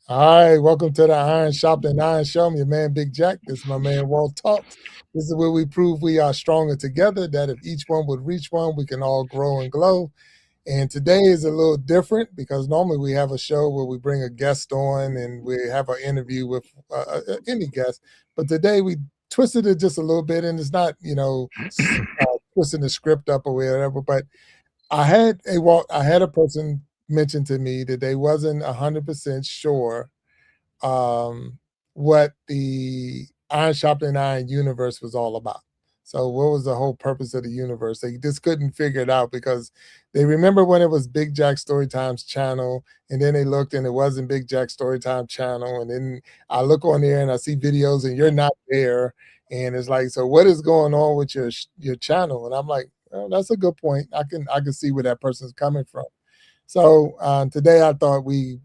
All right, welcome to the Iron Sharpening Iron Show. I'm your man, Big Jack. This is my man, Walt Talks. This is where we prove we are stronger together, that if each one would reach one, we can all grow and glow. And today is a little different because normally we have a show where we bring a guest on and we have an interview with any guest. But today we twisted it just a little bit, and it's not, twisting the script up or whatever. But I had a person mention to me that they wasn't 100% sure um, what the Iron Sharpening Iron universe was all about. So, what was the whole purpose of the universe? They just couldn't figure it out because they remember when it was Big Jack StoryTime's channel, and then they looked and it wasn't Big Jack StoryTime channel, and then I look on there and I see videos and you're not there, and it's like, so what is going on with your channel? And I'm like, well, that's a good point. I can see where that person's coming from. So today I thought we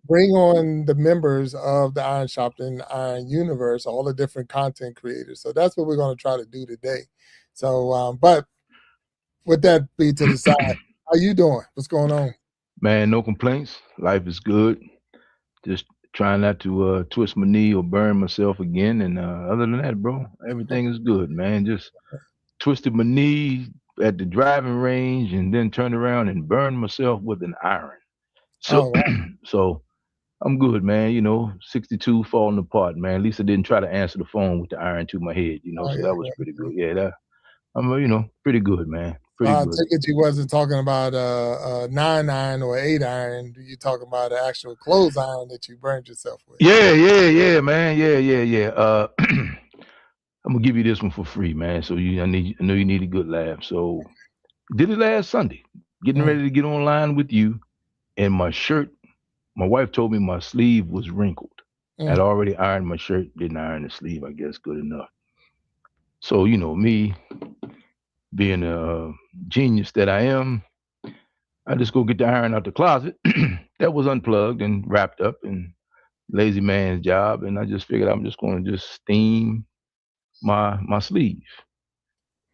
bring on the members of the Iron Sharpening Iron Universe, all the different content creators. So that's what we're going to try to do today. So, but with that be to the side, how you doing? What's going on? Man, no complaints. Life is good. Just trying not to twist my knee or burn myself again. And other than that, bro, everything is good, man. Just twisted my knee at the driving range and then turned around and burned myself with an iron. So, Oh, wow. so I'm good, man. 62 falling apart, man. At least I didn't try to answer the phone with the iron to my head, Oh, so yeah, that was yeah, pretty good. yeah. Yeah, I'm, pretty good, man. So Pretty I good. take it you wasn't talking about a 9 iron or 8 iron. You talking about an actual clothes iron that you burned yourself with? Yeah, man. Yeah. I'm gonna give you this one for free, man. I know you need a good laugh. So did it last Sunday. Getting Mm, ready to get online with you, and my shirt. My wife told me my sleeve was wrinkled. I'd mm. already ironed my shirt, didn't iron the sleeve. I guess good enough. So me being a genius that I am, I just go get the iron out the closet that was unplugged and wrapped up and lazy man's job, and I just figured I'm just going to just steam my sleeve,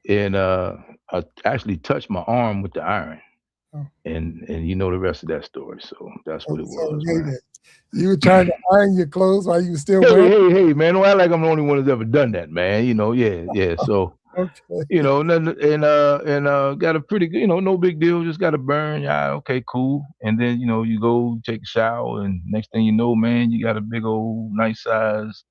and I actually touched my arm with the iron, Oh, and you know the rest of that story. So that's what it so was, wait a man. minute. You were trying to iron your clothes while you were still wearing. Hey, man! Don't act like I'm the only one that's ever done that, man. Yeah. So Okay. nothing, and got a pretty good, no big deal. Just got to burn. Yeah, okay, cool. And then you go take a shower, and next thing you know, man, you got a big old nice size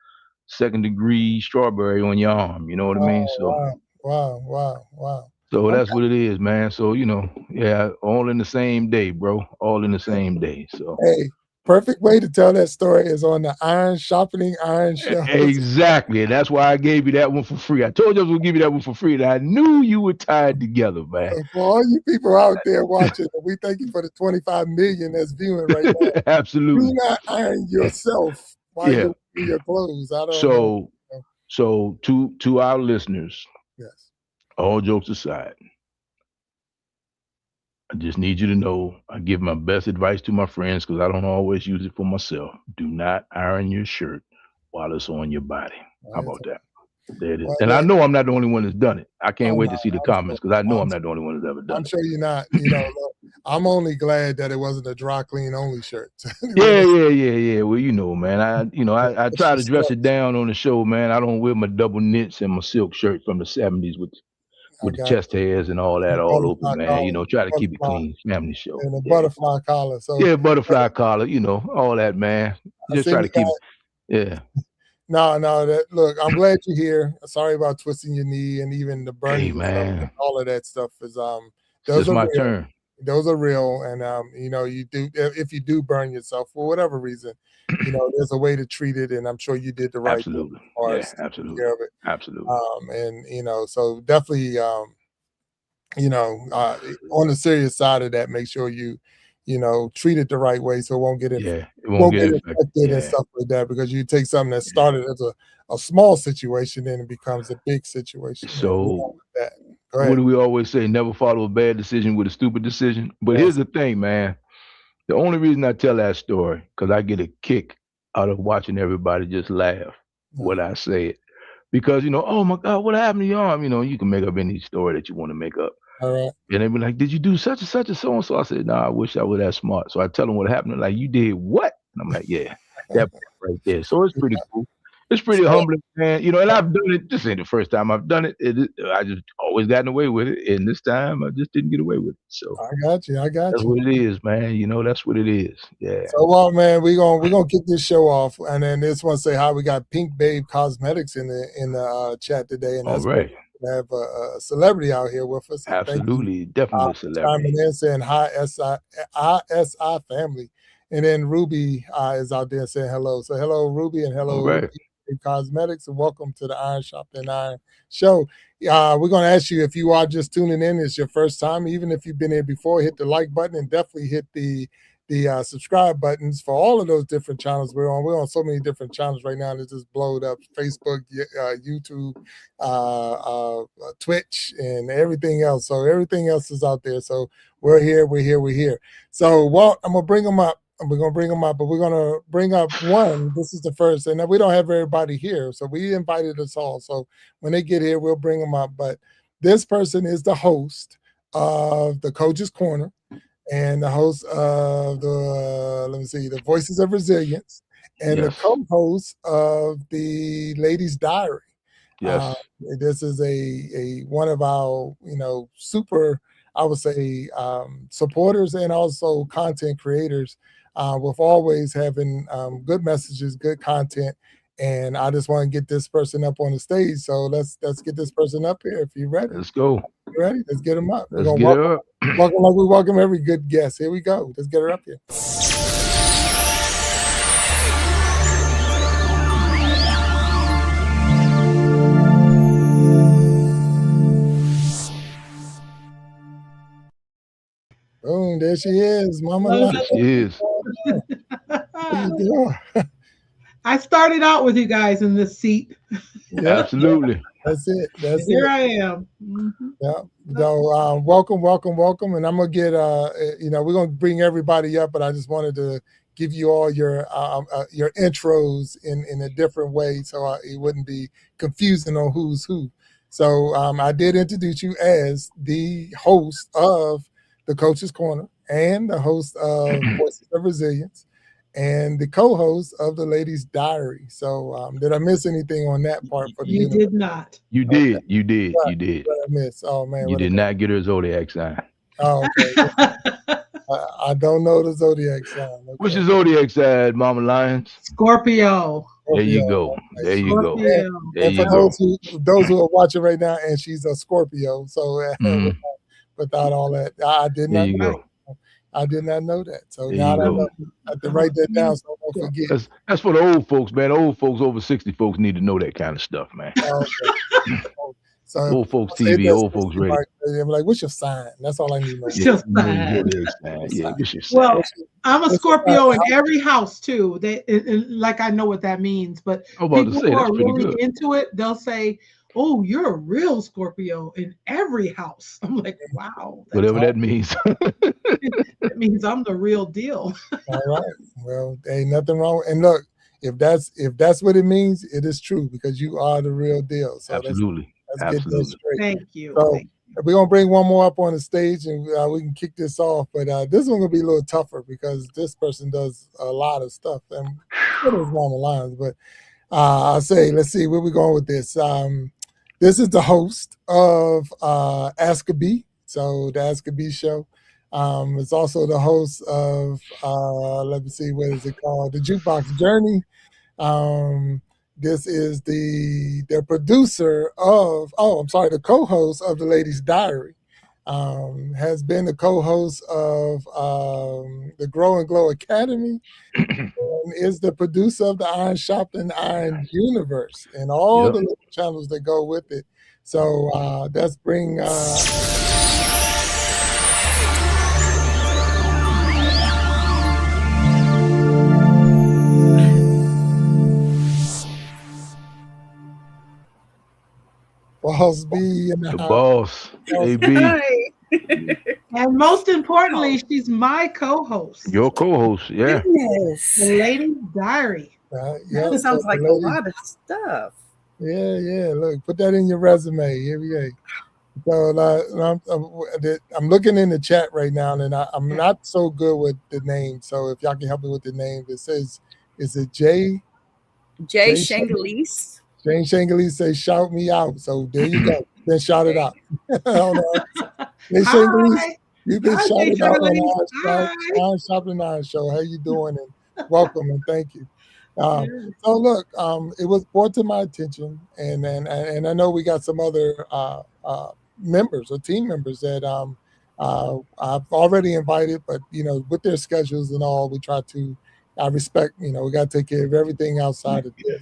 second degree strawberry on your arm. You know what I mean? Oh, So wow. So that's Okay. what it is, man. So, yeah, all in the same day, bro. All in the same day. So Hey, perfect way to tell that story is on the Iron Sharpening Iron Show. exactly. And that's why I gave you that one for free. I told you I was gonna give you that one for free. And I knew you were tied together, man. For all you people out there watching, we thank you for the 25 million that's viewing right now. Do Absolutely. not iron yourself while Yeah. you're wearing your clothes. I don't know. So so to our listeners, Yes. all jokes aside, I just need you to know I give my best advice to my friends because I don't always use it for myself. Do not iron your shirt while it's on your body. How Right. about that? There it is. Well, And I look, know I'm not the only one that's done it. I can't oh wait no, to see the I'm sure. comments because I know I'm I'm not the only one that's ever I'm done sure you're not. it. Look, I'm only glad that it wasn't a dry clean only shirt. When Yeah. Well, man, I try extra to dress stuff. it down on the show, man. I don't wear my double knits and my silk shirt from the '70s I with the got chest hairs and all the that all over, butterfly man. collar, Try to keep it butterfly, clean, family show. and a Yeah, butterfly collar. So yeah, butterfly collar, all that, man. I Just seen try you to keep it. got Yeah. no. That look, I'm glad you're here. Sorry about twisting your knee and even the burning Hey, yourself. And man, all of that stuff is it's those just are my real. turn. Those are real, and you do if you do burn yourself for whatever reason, there's a way to treat it, and I'm sure you did the right thing Absolutely. as far Yeah, as taking absolutely. care of it. Absolutely. And so definitely you know, uh, on the serious side of that, make sure you treat it the right way so it Yeah, it won't won't get get infected. infected and Yeah, stuff like that. Because you take something that yeah. started as a small situation, then it becomes a big situation, and we don't So, want that. Go what ahead. do we always say? Never follow a bad decision with a stupid decision. But here's Yes. the thing, man. The only reason I tell that story, because I get a kick out of watching everybody just laugh when I say it. Because, oh my God, what happened to your arm? You can make up any story that you want to make up. All right. And they be like, did you do such and such and so and so? I said, nah, I wish I was that smart. So I tell them what happened. They're like, you did what? And I'm like, yeah, that right there. So it's pretty cool. It's pretty humbling, man. You know, and I've done it. This ain't the first time I've done it. I just always gotten away with it, and this time I just didn't get away with it. So I got you. I got that's you. what it is, man. You know, that's what it is. Yeah. So, well, man, we're gonna kick this show off, and then this one say hi. We got Pink Babe Cosmetics in the chat today, and All that's right. we have a celebrity out here with us. And thank you Absolutely. Definitely a celebrity. chiming in saying hi, ISI family, and then Ruby is out there saying hello. So hello, Ruby, and hello, All right. Cosmetics, and welcome to the Iron Sharpening Iron show. We're going to ask you if you are just tuning in, it's your first time, even if you've been here before, hit the like button and definitely hit the subscribe buttons for all of those different channels we're on. We're on so many different channels right now, and it's just blowed up. Facebook, YouTube, Twitch, and everything else. So everything else is out there. So we're here. So Walt, I'm gonna bring them up. We're gonna bring them up, but we're gonna bring up one. This is the first, and we don't have everybody here, so we invited us all. So when they get here, we'll bring them up. But this person is the host of the Coach's Corner and the host of the Voices of Resilience, and Yes. the co-host of the Ladies' Diary. Yes. This is a one of our super, I would say, supporters and also content creators, with always having good messages, good content. And I just want to get this person up on the stage. So let's get this person up here. If you're ready, Let's go. you ready? Let's get him up. Let's get her up. Welcome like we welcome every good guest. Here we go. Let's get her up here. Boom, there she is, Mama. There she is. How you doing? I started out with you guys in this seat. Yeah, Absolutely. that's it. Here I am. Mm-hmm. Yeah. So welcome. And I'm gonna get we're gonna bring everybody up, but I just wanted to give you all your intros in a different way, so it wouldn't be confusing on who's who. So I did introduce you as the host of the Coach's Corner and the host of Voices of Resilience and the co-host of the Ladies' Diary. So did I miss anything on that part for the You did not. You did. You did. What? You did. What I miss? Oh man. You did not get her zodiac sign. Oh, okay. I don't know the zodiac sign. Okay. What's your zodiac sign, Mama Lions? Scorpio. There you go. There you go. Scorpio. There And for you go. those who are watching right now, and she's a Scorpio, so without all that, I did There not. you go. I did not know that. So There now you I go. know. I have to write that down so I don't forget. That's for the old folks, man. Old folks over 60 folks need to know that kind of stuff, man. Okay. So Old folks I say TV, that old folks radio. I'm like, what's your sign? That's all I need to know. What's your sign? Yeah, what's your sign? Well, I'm a Scorpio in every house too. Like I know what that means, but I'm about to people say, who that's are pretty really good. into it, they'll say, "Oh, you're a real Scorpio in every house." I'm like, "Wow, Whatever that means. that means I'm the real deal." All right. Well, ain't nothing wrong. And look, if that's what it means, it is true because you are the real deal. So Absolutely. let's get this straight. Thank you. So we're gonna bring one more up on the stage and we can kick this off. But this one gonna be a little tougher because this person does a lot of stuff and it is on the lines. But I'll say, let's see where we're going with this. This is the host of Ask a Bee, so the Ask a Bee show. It's also the host of let me see, what is it called? The Jukebox Journey. This is the producer of, the co-host of the Ladies' Diary. Has been the co-host of the Grow and Glow Academy, and is the producer of the Iron Sharpening Iron Universe and all the little channels that go with it. So let's bring Boss B in the boss. AB. And most importantly, she's my co-host. Your co-host, yeah. Goodness. The Ladies' Diary. That sounds like a lot of stuff. Yeah. Look, put that in your resume. Here we go. So I'm looking in the chat right now, and I'm Yeah. not so good with the name. So if y'all can help me with the name, it says, is it Jay? Jay Jay Shangalese. Jane Shangley says, "Shout me out." So there you go. Then shout it Jay. out. Hold on. Jay Shangley, Hi. you've been Hi, Jay shouted out on Shangalese. our Hi. Shopping Iron show. How you doing? And welcome and thank you. Um, Yes. so look, it was brought to my attention, and I know we got some other members or team members that I've already invited, but with their schedules and all, we try to. I respect. We got to take care of everything outside of this.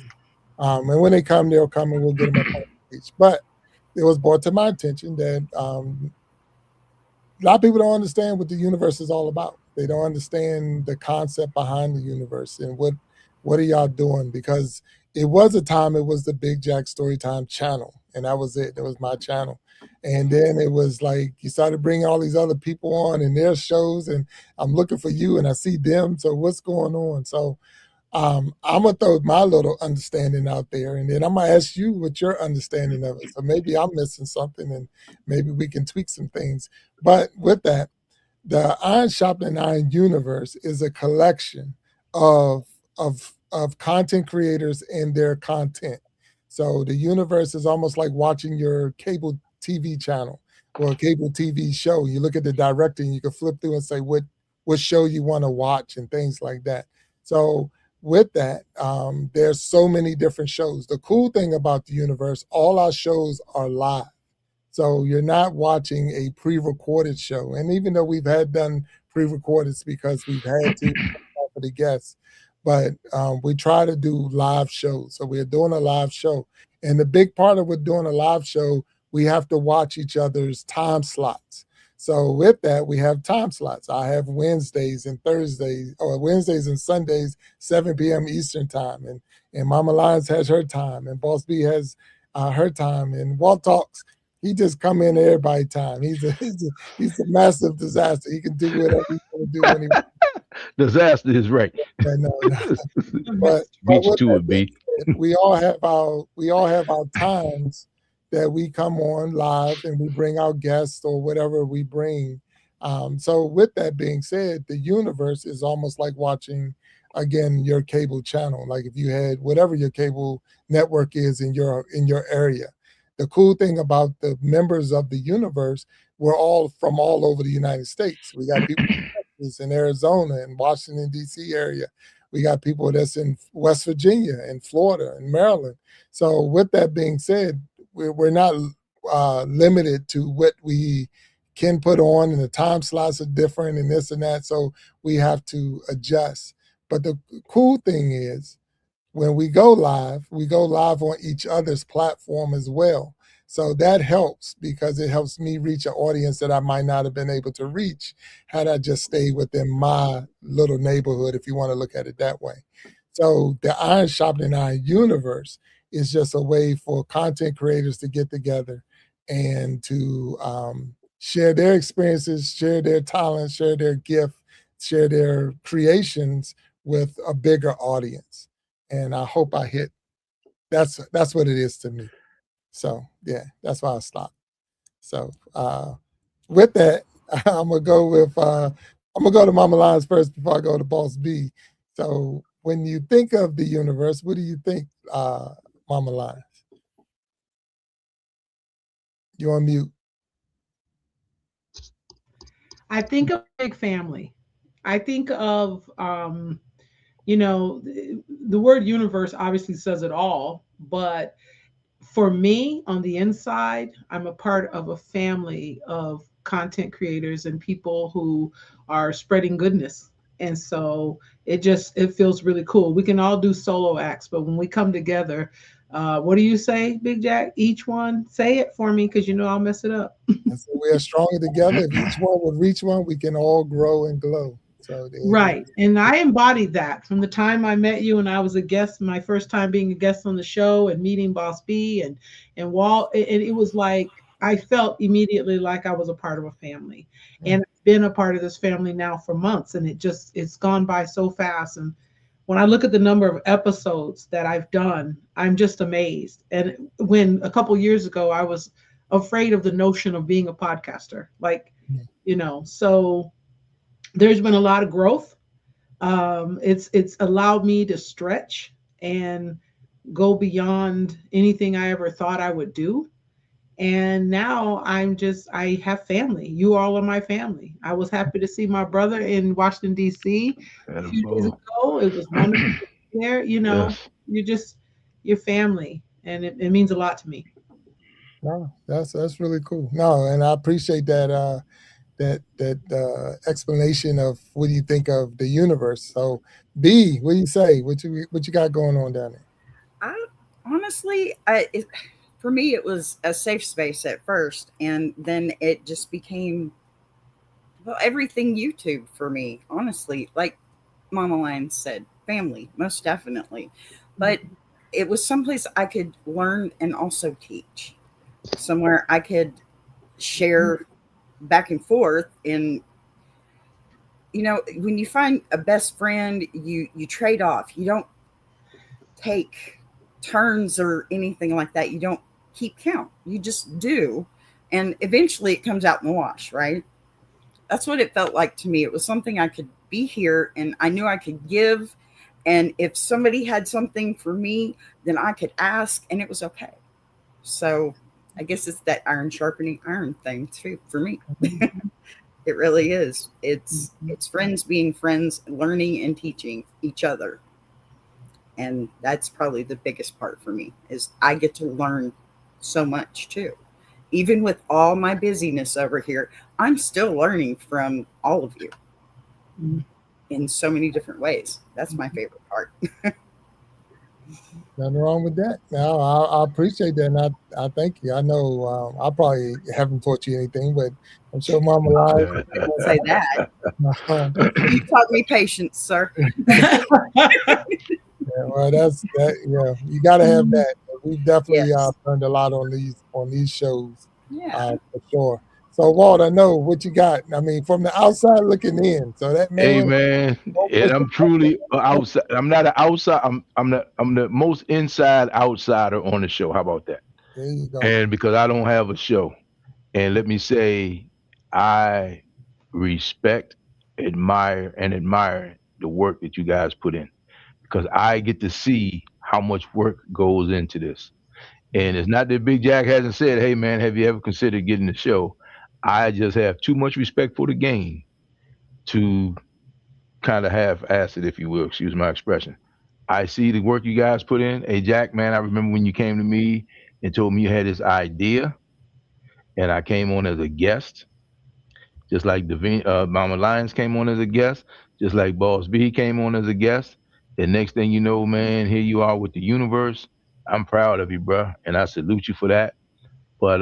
And when they come, they'll come and we'll get them up on stage. But it was brought to my attention that a lot of people don't understand what the universe is all about. They don't understand the concept behind the universe and what are y'all doing? Because it was a time it was the Big Jack StoryTime channel, and that was it. That was my channel. And then it was like you started bringing all these other people on and their shows, and I'm looking for you, and I see them. So what's going on? So I'm gonna throw my little understanding out there, and then I'm gonna ask you what your understanding of it. So maybe I'm missing something, and maybe we can tweak some things. But with that, the Iron Sharpening Iron Universe is a collection of of content creators and their content. So the universe is almost like watching your cable TV channel or a cable TV show. You look at the director and you can flip through and say what show you want to watch and things like that. So with that, there's so many different shows. The cool thing about the universe, all our shows are live. So you're not watching a pre-recorded show. And even though we've had done pre-recorded because we've had to for the guests, but we try to do live shows. So we're doing a live show. And the big part of with doing a live show, we have to watch each other's time slots. So with that, we have time slots. I have Wednesdays and Thursdays, or Wednesdays and Sundays, 7 p.m. Eastern time. And Mama Lions has her time, and Boss B has her time, and Walt Talks he just come in everybody time. He's a massive disaster. He can do whatever he want to do when he Disaster is right. no, no. But Beat you with to that it, being B. said, we all have our times that we come on live and we bring our guests or whatever we bring. So with that being said, the universe is almost like watching again your cable channel. Like if you had whatever your cable network is in your area. The cool thing about the members of the universe, we're all from all over the United States. We got people in Arizona and Washington D.C. area. We got people that's in West Virginia and Florida and Maryland. So with that being said, we're not limited to what we can put on, and the time slots are different and this and that. So we have to adjust. But the cool thing is when we go live on each other's platform as well. So that helps because it helps me reach an audience that I might not have been able to reach had I just stayed within my little neighborhood, if you want to look at it that way. So the Iron Sharpening Iron universe is just a way for content creators to get together and to share their experiences, share their talents, share their gift, share their creations with a bigger audience. And I hope I hit. That's what it is to me. So yeah, that's why I stopped. So with that, I'm gonna go with I'm gonna go to Mama Lions first before I go to Boss B. So when you think of the universe, what do you think, Mama Lions? You on mute? I think of big family. I think of you know, the word universe obviously says it all, but for me on the inside, I'm a part of a family of content creators and people who are spreading goodness. And so it feels really cool. We can all do solo acts, but when we come together, what do you say, Big Jack? Each one, say it for me because you know I'll mess it up. And so we are stronger together. If each one would reach one, we can all grow and glow. So there it is. Right. And I embodied that from the time I met you and I was a guest, my first time being a guest on the show and meeting Boss B and Walt. And it was like I felt immediately like I was a part of a family. Mm. And I've been a part of this family now for months and it's gone by so fast. And when I look at the number of episodes that I've done, I'm just amazed. And when a couple years ago afraid of the notion of being a podcaster. Like, Yeah. so there's been a lot of growth. It's allowed me to stretch and go beyond anything I ever thought I would do. And now I have family. You all are my family. I was happy to see my brother in Washington, D.C. a Had a few days ball. ago. It was wonderful to be there. Yes. You're just your family, and it means a lot to me. No, that's really cool. No, and I appreciate that explanation of what do you think of the universe. So, B, what do you say? What you got going on down there? I honestly, for me, it was a safe space at first, and then it just became, well, everything YouTube for me. Honestly, like Mama Lion said, family, most definitely. But it was someplace I could learn and also teach, somewhere I could share back and forth. And when you find a best friend, you trade off. You don't take turns or anything like that. You don't keep count. You just do. And eventually it comes out in the wash, right? That's what it felt like to me. It was something I could be here and I knew I could give. And if somebody had something for me, then I could ask and it was okay. So I guess it's that iron sharpening iron thing too for me. It really is. It's friends being friends, learning and teaching each other. And that's probably the biggest part for me is I get to learn so much too. Even with all my busyness over here, I'm still learning from all of you in so many different ways. That's my favorite part. Nothing wrong with that. No, I appreciate that, and I thank you. I know I probably haven't taught you anything, but I'm sure Mama Lion. I didn't say that. You taught me patience, sir. Yeah, well, that's that. Yeah, you got to have that. We've definitely Yes. learned a lot on these shows, Yeah. for sure. So, Walt, I know what you got. I mean, from the outside looking in. So that Hey man, man, and I'm truly outside. I'm not an outside. I'm the most inside outsider on the show. How about that? there you go. And because I don't have a show, and let me say, I respect, admire the work that you guys put in because I get to see how much work goes into this. And it's not that Big Jack hasn't said, "Hey man, have you ever considered getting the show?" I just have too much respect for the game to kind of half-ass it, if you will, excuse my expression. I see the work you guys put in. Hey, Jack, man, I remember when you came to me and told me you had this idea, and I came on as a guest, just like Mama Lions came on as a guest, just like Boss B came on as a guest. And next thing you know, man, here you are with the universe. I'm proud of you, bro, and I salute you for that. But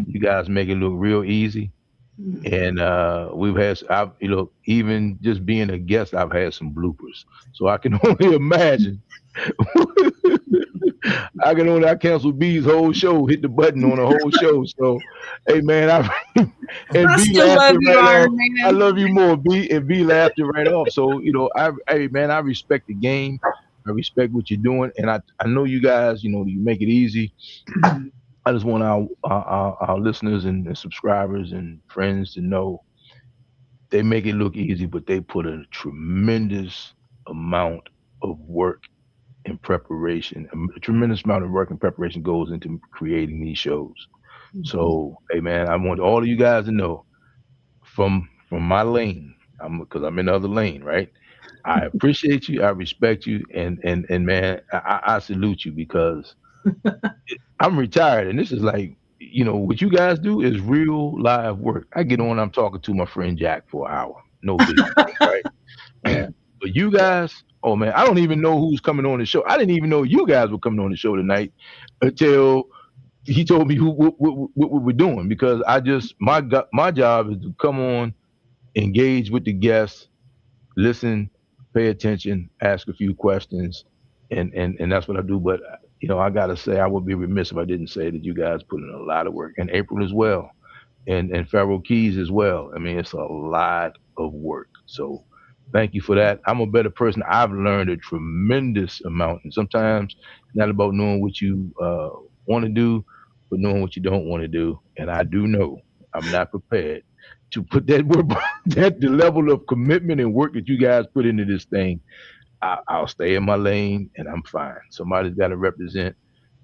you guys make it look real easy. And even just being a guest, I've had some bloopers. So I can only imagine. I canceled B's whole show, hit the button on the whole show. So, hey man, and I B still laughed love it you, right off. Iron I Man. love you more, B, and B laughed it right off. So hey man, I respect the game. I respect what you're doing, and I know you guys. You make it easy. I just want our listeners and subscribers and friends to know they make it look easy, but they put a tremendous amount of work and preparation. A tremendous amount of work and preparation goes into creating these shows. So, hey man, I want all of you guys to know from my lane, because I'm in the other lane, right? I appreciate you, I respect you, and man, I salute you because I'm retired, and this is like, what you guys do is real live work. I get on, I'm talking to my friend Jack for an hour, no biggie, right? But you guys, oh man, I don't even know who's coming on the show. I didn't even know you guys were coming on the show tonight until he told me what we were doing because my job is to come on, engage with the guests, listen, pay attention, ask a few questions, and that's what I do. But I gotta say, I would be remiss if I didn't say that you guys put in a lot of work, and April as well, and Pharaoh Keys as well. I mean, it's a lot of work. So thank you for that. I'm a better person. I've learned a tremendous amount, and sometimes it's not about knowing what you want to do, for knowing what you don't want to do. And I do know I'm not prepared to put that work, the level of commitment and work that you guys put into this thing. I'll stay in my lane and I'm fine. Somebody's got to represent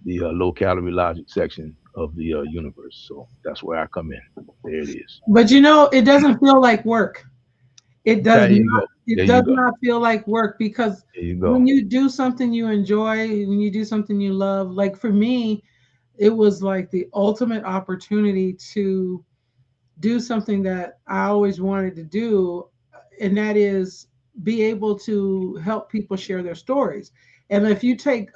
the low calorie logic section of the universe. So that's where I come in. There it is. But it doesn't feel like work. It does There you not. go. It There you does go. not feel like work, because There you go. when you do something you enjoy, when you do something you love, like for me, it was like the ultimate opportunity to do something that I always wanted to do, and that is be able to help people share their stories. And if you take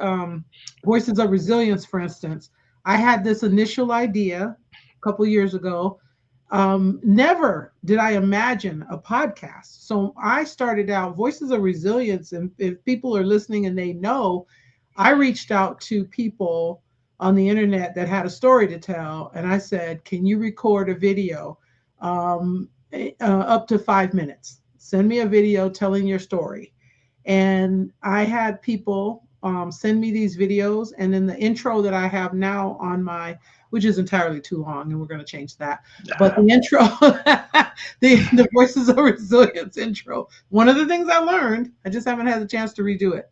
Voices of Resilience, for instance, I had this initial idea a couple years ago. Never did I imagine a podcast. So I started out Voices of Resilience, and if people are listening and they know, I reached out to people on the internet that had a story to tell, and I said, "Can you record a video up to 5 minutes? Send me a video telling your story." And I had people send me these videos, and then the intro that I have now on my, which is entirely too long, and we're going to change that. But the intro, the Voices of Resilience intro, one of the things I learned, I just haven't had the chance to redo it,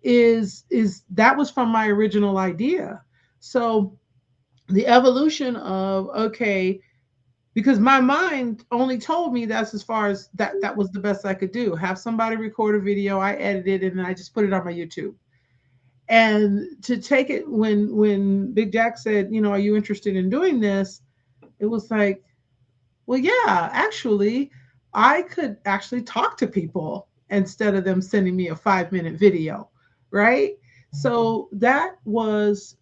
is that was from my original idea. So the evolution of, okay, because my mind only told me that's as far as that was the best I could do. Have somebody record a video, I edited it, and I just put it on my YouTube. And to take it, when Big Jack said, are you interested in doing this? It was like, well, yeah, actually, I could actually talk to people instead of them sending me a 5-minute video, right? So that was,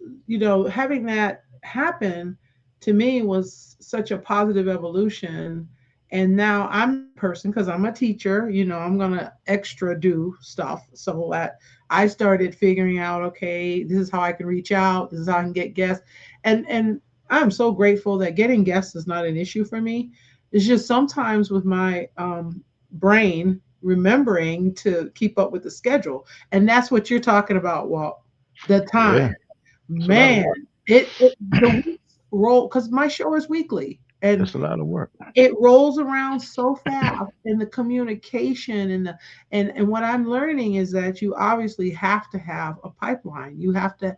having that happen to me was such a positive evolution. And now I'm a person, because I'm a teacher, I'm going to extra do stuff. So that I started figuring out, okay, this is how I can reach out. This is how I can get guests. And I'm so grateful that getting guests is not an issue for me. It's just sometimes with my brain remembering to keep up with the schedule. And that's what you're talking about, Walt. The time. Yeah. Man, the weeks roll, because my show is weekly. And that's a lot of work. It rolls around so fast, and the communication and what I'm learning is that you obviously have to have a pipeline. You have to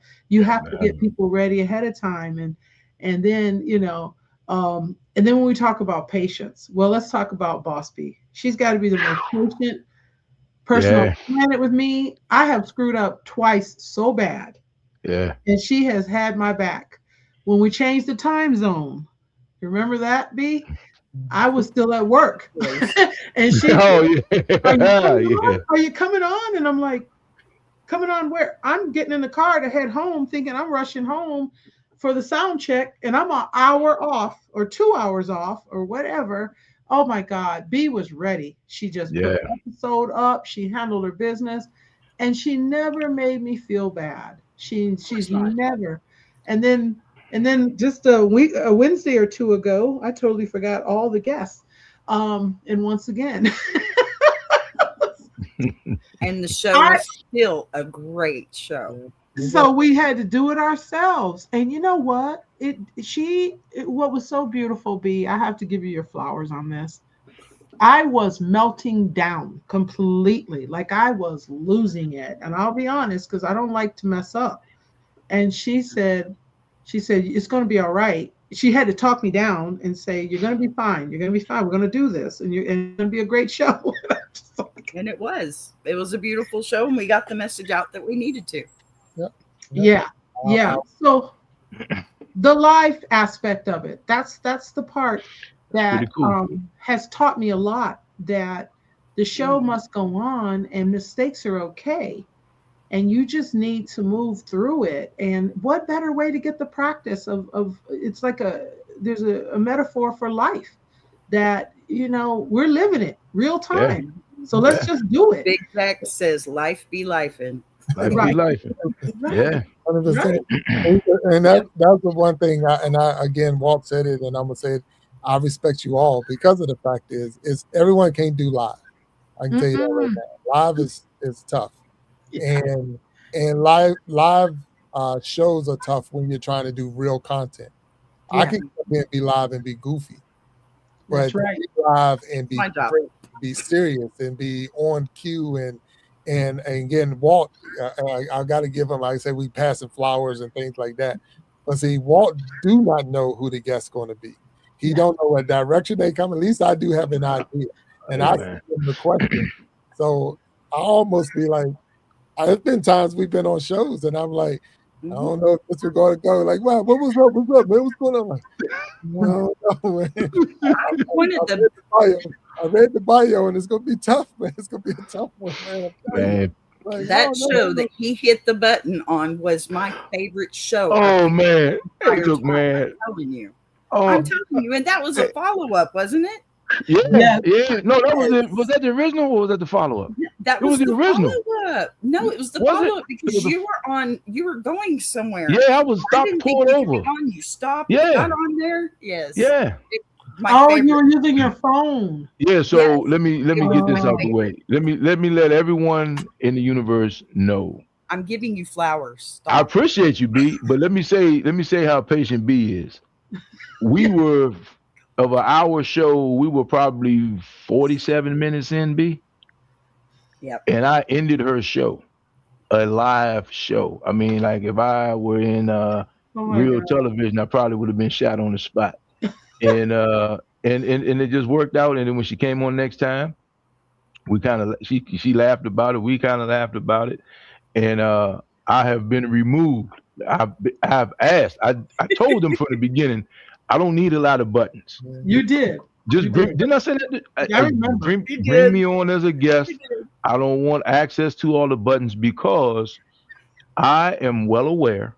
get people ready ahead of time, and then and then when we talk about patience, well, let's talk about Boss B. She's got to be the most patient person on the planet with me. I have screwed up twice so bad. Yeah. And she has had my back. When we changed the time zone, remember that, B? I was still at work. And she said, are you coming on? And I'm like, coming on where? I'm getting in the car to head home, thinking I'm rushing home for the sound check, and I'm an hour off or 2 hours off or whatever. Oh my God, B was ready. She just put the episode up. She handled her business, and she never made me feel bad. She's never. And then just a Wednesday or two ago, I totally forgot all the guests. And once again. And the show is still a great show. So we had to do it ourselves. And you know what? What was so beautiful, B, I have to give you your flowers on this. I was melting down completely. Like I was losing it. And I'll be honest, because I don't like to mess up. And she said, it's going to be all right. She had to talk me down and say, you're going to be fine. You're going to be fine. We're going to do this. And it's going to be a great show. And it was a beautiful show. And we got the message out that we needed to. Yeah. So the life aspect of it, that's the part that has taught me a lot, that the show must go on and mistakes are okay. And you just need to move through it. And what better way to get the practice of it's like there's a metaphor for life that, we're living it real time. Yeah. So let's just do it. Big Jack says, life be lifing. Life be lifing. Yeah. 100%. And that's the one thing, and I again, Walt said it, and I'm going to say it, I respect you all, because of the fact is everyone can't do live. I can tell you that right now. Live is tough. Yeah. And live shows are tough when you're trying to do real content. I Yeah. can come in, be live and be goofy, That's but right. be live and be My job. great, be serious and be on cue and again, Walt, I got to give him. Like I said, we passing flowers and things like that. But see, Walt do not know who the guest's going to be. He Yeah. don't know what direction they come. At least I do have an idea, and Hey, I man. send him the question. So I almost be like, there's been times we've been on shows, and I'm like, I Mhm. don't know if this was going to go. Like, wow, what was up? What's up, man? What's going on? I'm like, no, man. One of the I read the bio, and it's gonna be tough, man. It's gonna be a tough one, man. I'm telling you. Man. Like, that oh, show no. that he hit the button on was my favorite show. Oh man. Hey, entire look, time, man. I'm telling you. Oh I'm telling you, and that was a follow-up, wasn't it? yeah, Yeah. yeah. No, that was it. Was that the original or was that the follow-up? That It was the original. follow-up. No, it was the Was it? follow-up because It was you were going somewhere. Yeah, I was I stopped didn't think pulling you could over. get on. You stopped, Yeah. got on there. Yes. Yeah. My Oh, favorite. you were using your phone. Yeah, so Yes. let me It get was this my out the way. Let me let everyone in the universe know. I'm giving you flowers. I Stop. appreciate you, B, but let me say how patient B is. We were of an hour show, we were probably 47 minutes in, B, Yep. and I ended her show, a live show. I mean, like if I were in Oh my real God. television, I probably would have been shot on the spot. And it just worked out. And then when she came on next time, we kind of she laughed about it. We kind of laughed about it. And I have been removed. I've asked. I told them from the beginning, I don't need a lot of buttons. You did. Just You bring. did. Didn't I say that? Yeah, I remember. Bring You bring did. me on as a guest. You did. I don't want access to all the buttons because I am well aware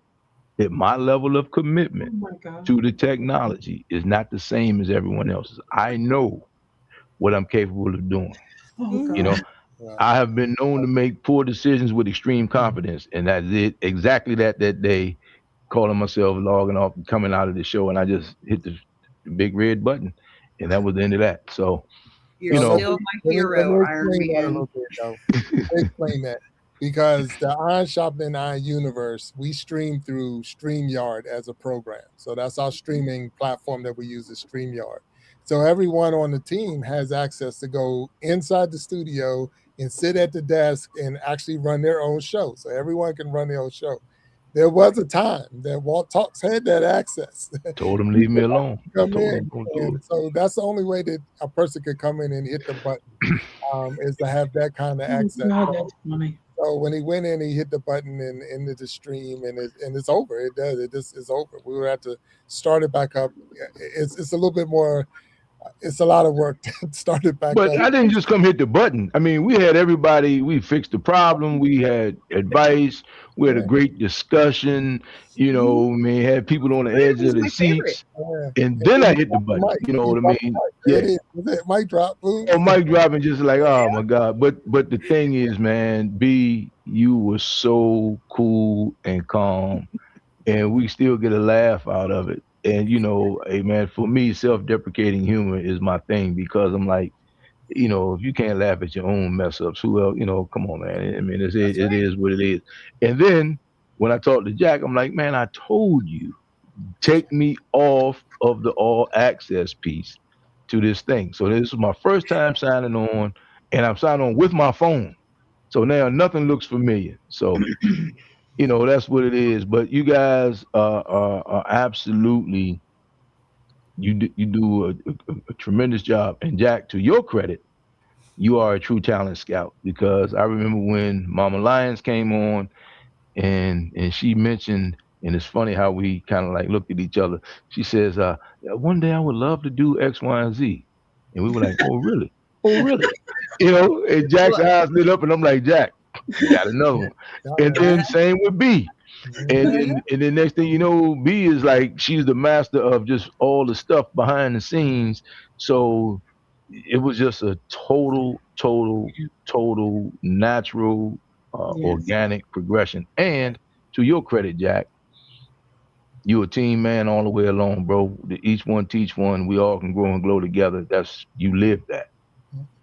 that my level of Oh commitment my God. to the technology is not the same as everyone else's. I know what I'm capable of doing. Oh Mhm. You know, God. Wow. I have been known to make poor decisions with extreme confidence, and that's it. Exactly that day, calling myself, logging off, and coming out of the show, and I just hit the big red button, and that was the end of that. So, You're you know, still my Let hero, me Iron explain that a Man. little bit, though. Let me explain that. Because the Iron Sharpening Iron Universe, we stream through StreamYard as a program. So that's our streaming platform that we use is StreamYard. So everyone on the team has access to go inside the studio and sit at the desk and actually run their own show. So everyone can run their own show. There was a time that Walt Talks had that access. told him leave me alone. Come Told in, him don't do and it. so that's the only way that a person could come in and hit the button is to have that kind of Oh access. God, that's funny. So when he went in, he hit the button and into the stream, and it's over. It does. It just is over. We would have to start it back up. It's a little bit more. It's a lot of work to start it back But up. I didn't just come hit the button. I mean, we had everybody. We fixed the problem. We had advice. We had a Yeah, great discussion. You know, I mean, had people on the Iron edge was of the my favorite. seats. yeah. And And then then I he hit the dropped the button. mic. You know He what I dropped the mean? mic. There Yeah. it is. That's it. Mic drop. Boom. Oh, mic dropping just like, oh my God. But the thing is, man, B, you were so cool and calm, and we still get a laugh out of it. And you know, hey man, for me, self-deprecating humor is my thing because I'm like, you know, if you can't laugh at your own mess ups, who else? You know, come on, man. I mean, That's it right. is what it is. And then when I talked to Jack, I'm like, man, I told you, take me off of the all access piece to this thing. So this is my first time signing on, and I'm signing on with my phone. So now nothing looks familiar. So you know that's what it is. But you guys are absolutely you do a tremendous job. And Jack, to your credit, you are a true talent scout because I remember when Mama Lions came on and she mentioned, and it's funny how we kind of like looked at each other. She says, "Yeah, one day I would love to do X, Y, and Z," and we were like, "Oh really? Oh really?" You know, and Jack's Look. eyes lit up, and I'm like, "Jack, you got another one." And then same with B. And Mhm. then next thing you know, B is like she's the master of just all the stuff behind the scenes. So it was just a total natural, Yes. organic progression. And to your credit, Jack, you a team man all the way along, bro. Each one teach one. We all can grow and glow together. That's you live that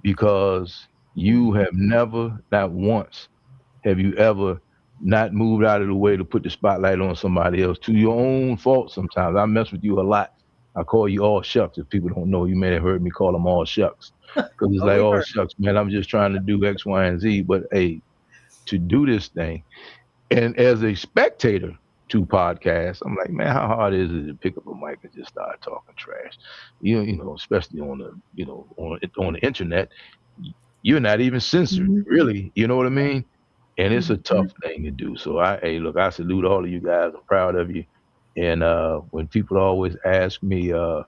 because you have never, not once, have you ever not moved out of the way to put the spotlight on somebody else to your own fault. Sometimes I mess with you a lot. I call you all shucks. If people don't know, you may have heard me call them all shucks, because it's Oh, like, we've oh heard. shucks, man, I'm just trying to do X, Y, and Z. But hey, to do this thing, and as a spectator to podcasts, I'm like, man, how hard is it to pick up a mic and just start talking trash? You know, especially on the, you know, on the internet, you're not even censored, Mhm. really. You know what I mean? And it's a tough Mhm. thing to do. So hey, look, I salute all of you guys. I'm proud of you. And when people always ask me, so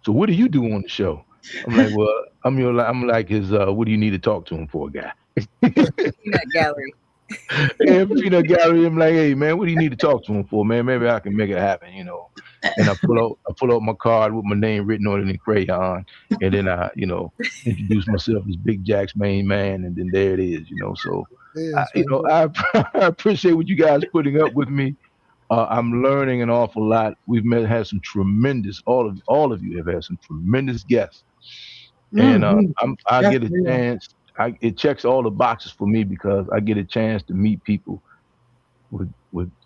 what do you do on the show? I'm like, well, I'm like his what do you need to talk to him for, guy? Peanut gallery. And peanut gallery, I'm like, hey man, what do you need to talk to him for, man? Maybe I can make it happen, you know. And I pull out my card with my name written on it in crayon, and then I, you know, introduce myself as Big Jack's main man, and then there it is, you know. So, Yes, you right know, there. I appreciate what you guys putting up with me. I'm learning an awful lot. Had some tremendous. All of you have had some tremendous guests, and Mhm. I That's get a real. chance. It checks all the boxes for me because I get a chance to meet people with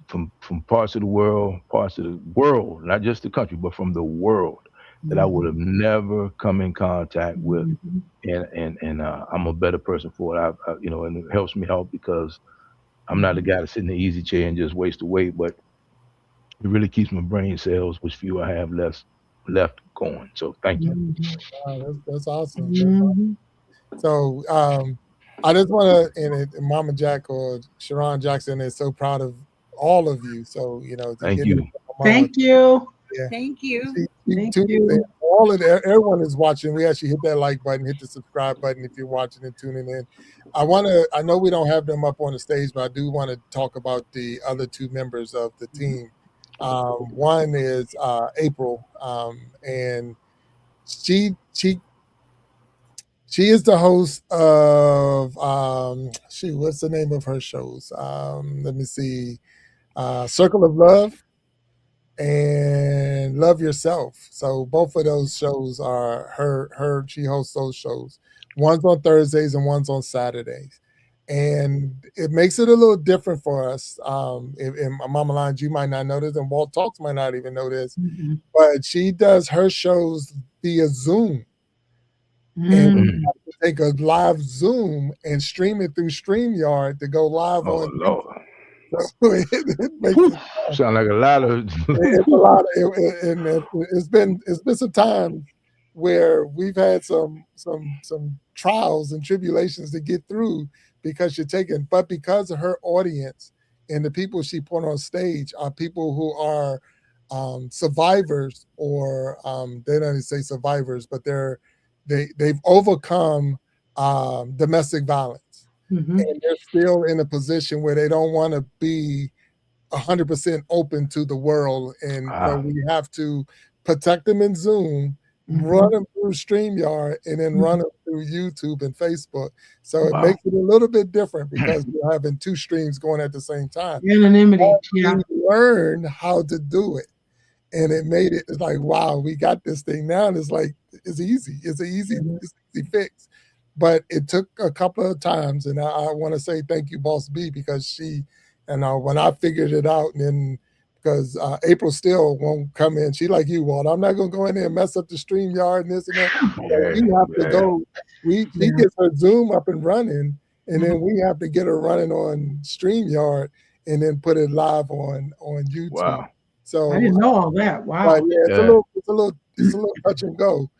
from parts of the world, not just the country, but from the world that I would have Mhm. never come in contact with, Mhm. and I'm a better person for it. You know, and it helps me out because I'm not the Mhm. guy to sit in the easy chair and just waste away, but it really keeps my brain cells, which few I have left going. So thank you. Mhm. Wow, that's awesome. Mhm. So I just want to, and Mama Jack or Sharon Jackson is so proud of all of you. So, you know, to Thank get it you. from my mama, Thank you. yeah. Thank you. She Thank tuned in. you. All of the, everyone is watching. We actually hit that like button, hit the subscribe button if you're watching and tuning in. I know we don't have them up on the stage, but I do want to talk about the other two members of the team. One is April, and she she she is the host of what's the name of her shows? Let me see. Circle of Love and Love Yourself. So both of those shows are her she hosts those shows. One's on Thursdays and one's on Saturdays. And it makes it a little different for us. In Mama Lines, you might not know this, and Walt Talks might not even know this, Mhm. but she does her shows via Zoom, and Mm. Mm. take a live Zoom and stream it through StreamYard to go live Oh on YouTube. Lord. So it makes Whew. it Sound like a lot of it's a lot of, and it's been some times where we've had some trials and tribulations to get through because you're taking, but because of her audience and the people she put on stage are people who are survivors, or they don't even say survivors, but they've overcome domestic violence, Mhm. and they're still in a position where they don't want to be 100% open to the world. And so ah, we have to protect them in Zoom, run Mhm. them through StreamYard, and then run Mhm. them through YouTube and Facebook. So it wow. makes it a little bit different because you're having two streams going at the same time. Anonymity. Yeah. We learn how to do it, and it made it, it's like, wow, we got this thing now. And it's like, it's easy. Mhm. It's easy fix. But it took a couple of times. And I want to say thank you, Boss B, because and when I figured it out, and then because April still won't come in. She like you, Walt. I'm not going to go in there and mess up the StreamYard and this and that. So Yeah, we have to yeah. go. She Yeah. gets her Zoom up and running, and Mhm. then we have to get her running on StreamYard and then put it live on YouTube. Wow. I So didn't know all that. but Wow. yeah, Yeah. it's a little touch and go.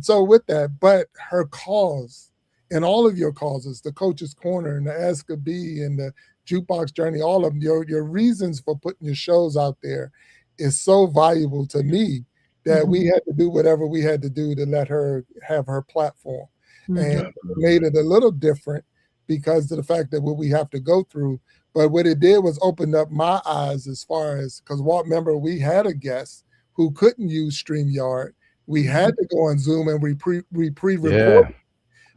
So with that, but her cause and all of your causes, the Coach's Corner and the Ask a Bee and the Jukebox Journey, all of them, your reasons for putting your shows out there is so valuable to me that Mhm. we had to do whatever we had to do to let her have her platform. And Mhm. it made it a little different because of the fact that what we have to go through. But what it did was open up my eyes as far as, because Walt, remember, we had a guest who couldn't use StreamYard. We had to go on Zoom and we pre-record, Yeah.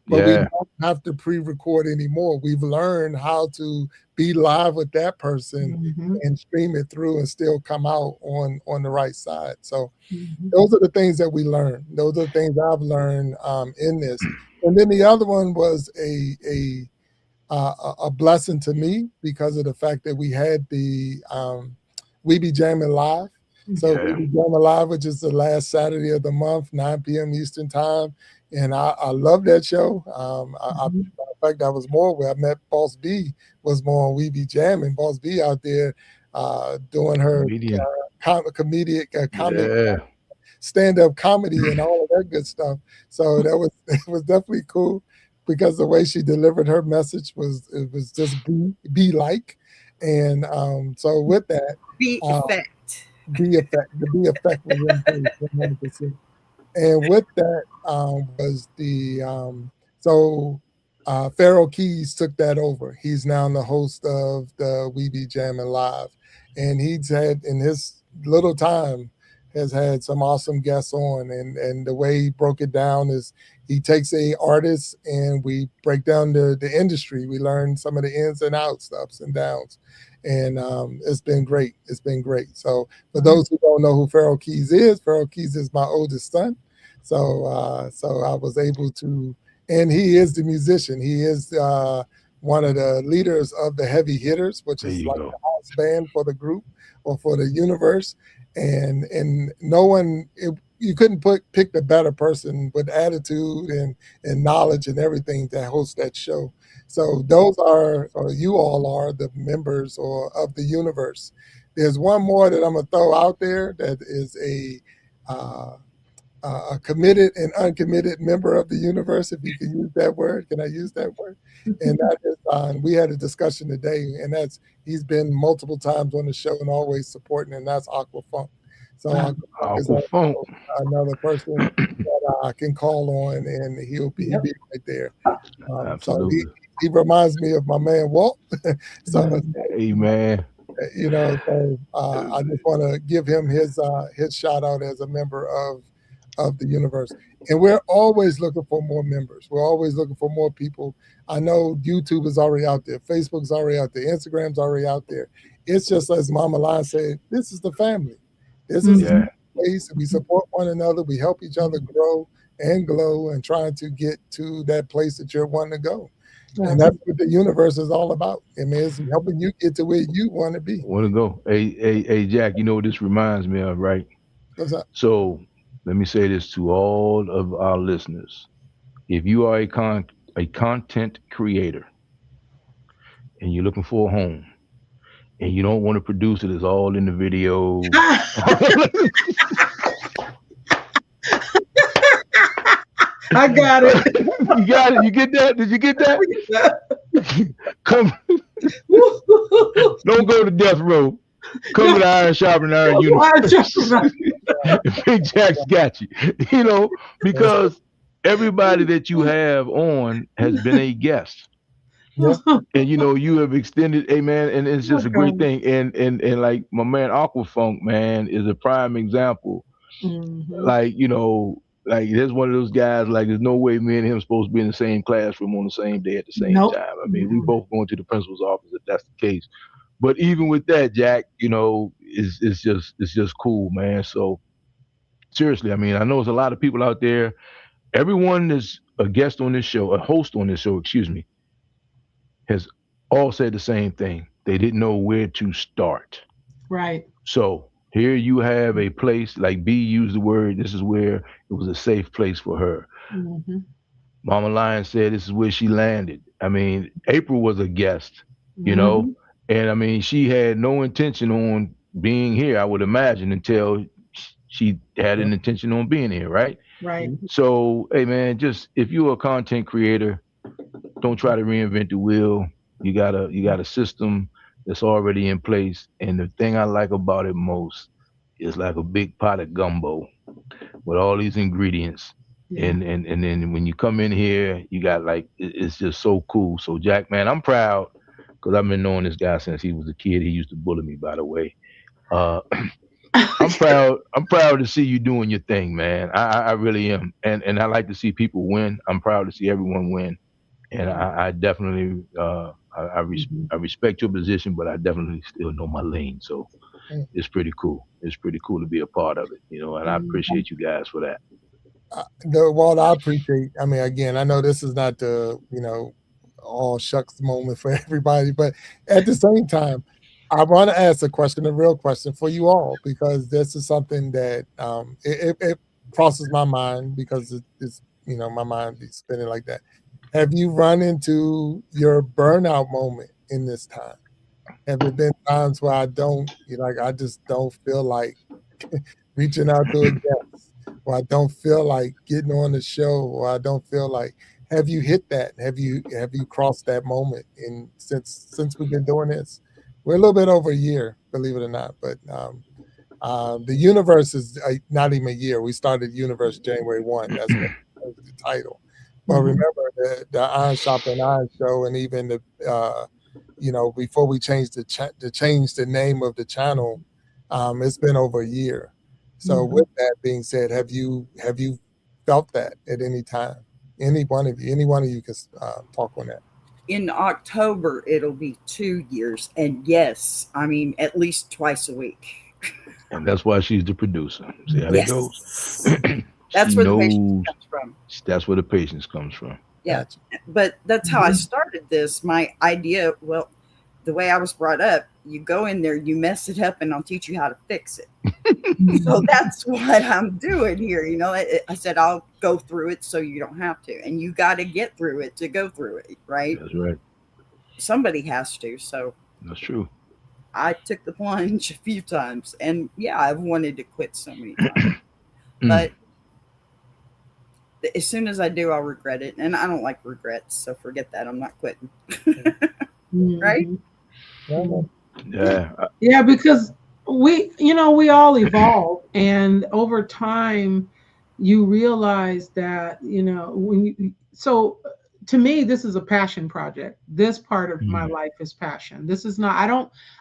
but we Yeah. don't have to pre-record anymore. We've learned how to be live with that person Mhm. and stream it through and still come out on the right side. So Mhm. those are the things that we learned. Those are the things I've learned in this. And then the other one was a blessing to me because of the fact that we had the We Be Jammin Live. So We Yeah. Be Jammin Live, which is the last Saturday of the month, 9 p.m. Eastern time. And I love that show. Mhm. In fact, I was more where I met Boss B, was more on We Be Jammin. Boss B out there doing her Comedian. comic Yeah. stand-up comedy and all of that good stuff. So that was it was definitely cool because the way she delivered her message was just be like. And so with that, Be uh, effect. the be effect was in place 100%. And with that was the so Pharaoh Keys took that over. He's now the host of the We Be Jammin' Live, and he's had in his little time has had some awesome guests on, and the way he broke it down is he takes a artist and we break down the industry. We learn some of the ins and outs, the ups and downs, and it's been great. It's been great. So for those who don't know who Pharaoh Keys is my oldest son. So I was able to, and he is the musician. He is one of the leaders of the Heavy Hitters, which There is you like go. the house band for the group or for the universe. And no one, you couldn't pick the better person with attitude and knowledge and everything to host that show. So those are, or you all are the members or of the universe. There's one more that I'm gonna throw out there that is uh, a committed and uncommitted member of the universe, if you can use that word. Can I use that word? And that is, we had a discussion today, and that's he's been multiple times on the show and always supporting, and that's Aqua Funk. So Aqua Funk is Aqua Funk. also another person that I can call on, and he'll Yep. be right there. So Absolutely. he reminds me of my man Walt. so, Hey man. so I just want to give him his shout out as a member of the universe. And we're always looking for more members. We're always looking for more people. I know YouTube is already out there, Facebook's already out there, Instagram's already out there. It's just as Mama Lion said, this is the family. This is Yeah. Mhm. a place we support one another, we help each other grow and glow and trying to get to that place that you're wanting to go. And that's what the universe is all about. I mean, it's helping you get to where you want to be. Want to go? Hey, Jack. You know what this reminds me of, right? What's up? So let me say this to all of our listeners: if you are a content creator and you're looking for a home, and you don't want to produce it, it's all in the videos. I got it. You got it. You get that? Did you get that? Come, don't go to death row. Come to the Iron Sharpening Iron Universe. Big Jack's got you. Because everybody that you have on has been a guest. Yeah. And you have extended, man, and it's just a great thing. And like my man Aquafunk, man, is a prime example. Mhm. Like there's one of those guys, like there's no way me and him supposed to be in the same classroom on the same day at the same Nope. time. I mean, we both going to the principal's office if that's the case. But even with that, Jack, it's just cool, man. So seriously, I mean, I know there's a lot of people out there. Everyone is a guest on this show, a host on this show, excuse me, has all said the same thing. They didn't know where to start. Right. So here you have a place, like B used the word, this is where it was a safe place for her. Mm-hmm. Mama Lion said this is where she landed. I mean, April was a guest, you Mm-hmm. know, and I mean, she had no intention on being here, I would imagine, until she had an intention on being here, right? Right. So, hey, man, just if you're a content creator, don't try to reinvent the wheel. You got a system that's already in place, and the thing I like about it most is like a big pot of gumbo with all these ingredients. Yeah. And then when you come in here, you got like it's just so cool. So Jack, man, I'm proud because I've been knowing this guy since he was a kid. He used to bully me, by the way. Uh, I'm proud. I'm proud to see you doing your thing, man. I really am, and I like to see people win. I'm proud to see everyone win, and I definitely Mhm. I respect your position, but I definitely still know my lane. So Mm. it's pretty cool. It's pretty cool to be a part of it, and I Mhm. appreciate you guys for that. Walt, I appreciate. I mean, again, I know this is not the all shucks moment for everybody. But at the same time, I want to ask a question, a real question for you all, because this is something that it crosses my mind because it's my mind be spinning like that. Have you run into your burnout moment in this time? Have there been times where I just don't feel like reaching out to a guest, or I don't feel like getting on the show, or I don't feel like, have you hit that? Have you crossed that moment in since we've been doing this? We're a little bit over a year, believe it or not, but the universe is not even a year. We started Universe January 1. That's what the title. But remember the Iron Sharpening Iron show, and even the before we changed change the name of the channel, it's been over a year. So with that being said, have you felt that at any time? Any one of you can talk on that. In October, it'll be 2 years. And yes, I mean, at least twice a week. And that's why she's the producer. See how that goes? That's where the patience comes from. That's where the patience comes from. Yeah. Gotcha. But that's how I started this. My idea, well, the way I was brought up, you go in there, you mess it up, and I'll teach you how to fix it. So that's what I'm doing here. I said, I'll go through it so you don't have to. And you got to get through it to go through it, right? That's right. Somebody has to. So that's true. I took the plunge a few times. And yeah, I've wanted to quit so many times. But as soon as I do, I'll regret it. And I don't like regrets. So forget that. I'm not quitting. Right? Yeah, because we all evolve, and over time you realize that so to me, this is a passion project. This part of my life is passion. This is not,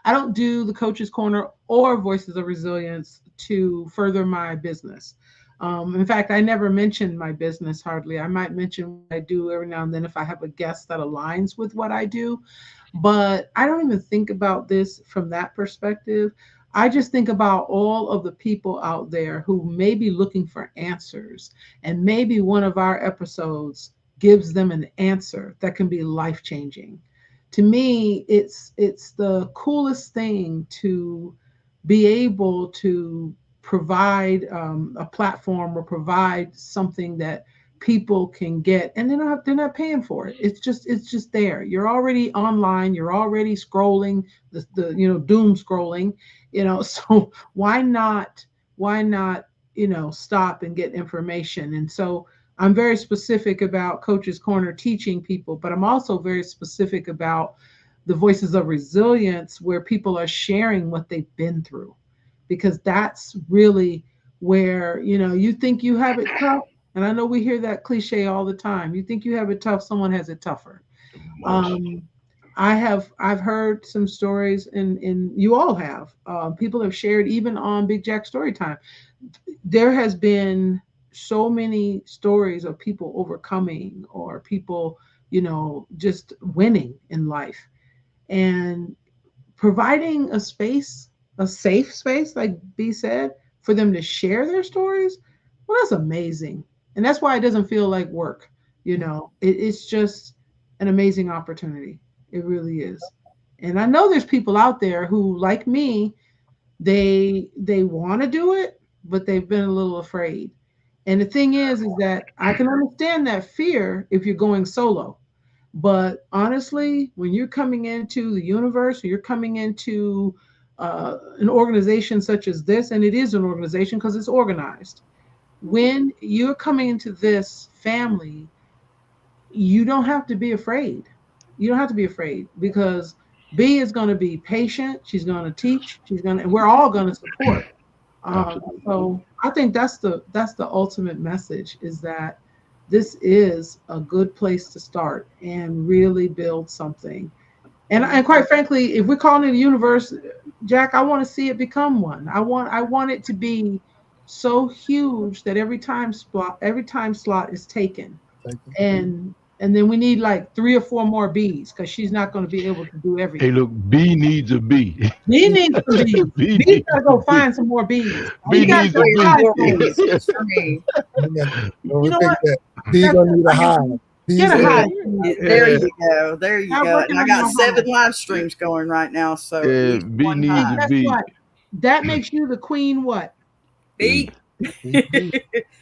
I don't do the Coach's Corner or Voices of Resilience to further my business. In fact, I never mention my business hardly. I might mention what I do every now and then if I have a guest that aligns with what I do. But I don't even think about this from that perspective. I just think about all of the people out there who may be looking for answers, and maybe one of our episodes gives them an answer that can be life-changing. To me, it's the coolest thing to be able to provide a platform or provide something that people can get, and they're not paying for it. It's just there. You're already online. You're already scrolling the doom scrolling. So why not stop and get information? And so I'm very specific about Coach's Corner teaching people, but I'm also very specific about the Voices of Resilience, where people are sharing what they've been through, because that's really where you think you have it tough. And I know we hear that cliche all the time. You think you have it tough, someone has it tougher. I've heard some stories, and you all have. People have shared, even on Big Jack StoryTime. There has been so many stories of people overcoming, or people, just winning in life, and providing a space, a safe space, like B said, for them to share their stories. Well, that's amazing. And that's why it doesn't feel like work. It's just an amazing opportunity. It really is. And I know there's people out there who, like me, they want to do it, but they've been a little afraid. And the thing is that I can understand that fear if you're going solo. But honestly, when you're coming into the universe, or you're coming into an organization such as this, and it is an organization because it's organized, when you're coming into this family, you don't have to be afraid. You don't have to be afraid, because B is going to be patient. She's going to teach. And we're all going to support. So I think that's the ultimate message, is that this is a good place to start and really build something. And quite frankly, if we're calling it a universe, Jack, I want to see it become one. I want it to be so huge that every time slot is taken, and then we need like 3 or 4 more B's, because she's not going to be able to do everything. Hey, look, B needs a B. B needs some B's. B gotta go find some more B's. B needs a B. For me. You know what? B gonna need a high. Get a He's high. There you go. There you Start go. working And I on got your 7 high. live streams going right now. So at least B one needs high. to Guess be. what? That makes you the queen. What? B.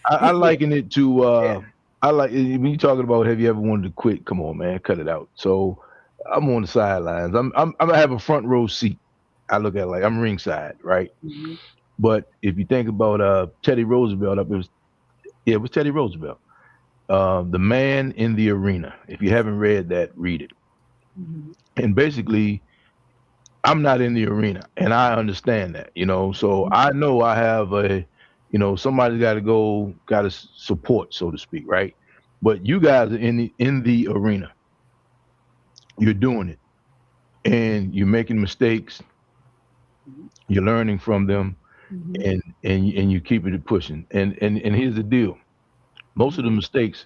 I liken it to Yeah. I like when you talking about have you ever wanted to quit? Come on, man, cut it out. So I'm on the sidelines. I'm gonna have a front row seat. I look at it like I'm ringside, right? Mhm. But if you think about Teddy Roosevelt, it was Teddy Roosevelt, the man in the arena. If you haven't read that, read it. Mhm. And basically, I'm not in the arena, and I understand that, So I know I have somebody's got to go, got to support, so to speak, right? But you guys are in the arena. You're doing it, and you're making mistakes. You're learning from them, Mhm. and you keep it pushing. And here's the deal: most of the mistakes,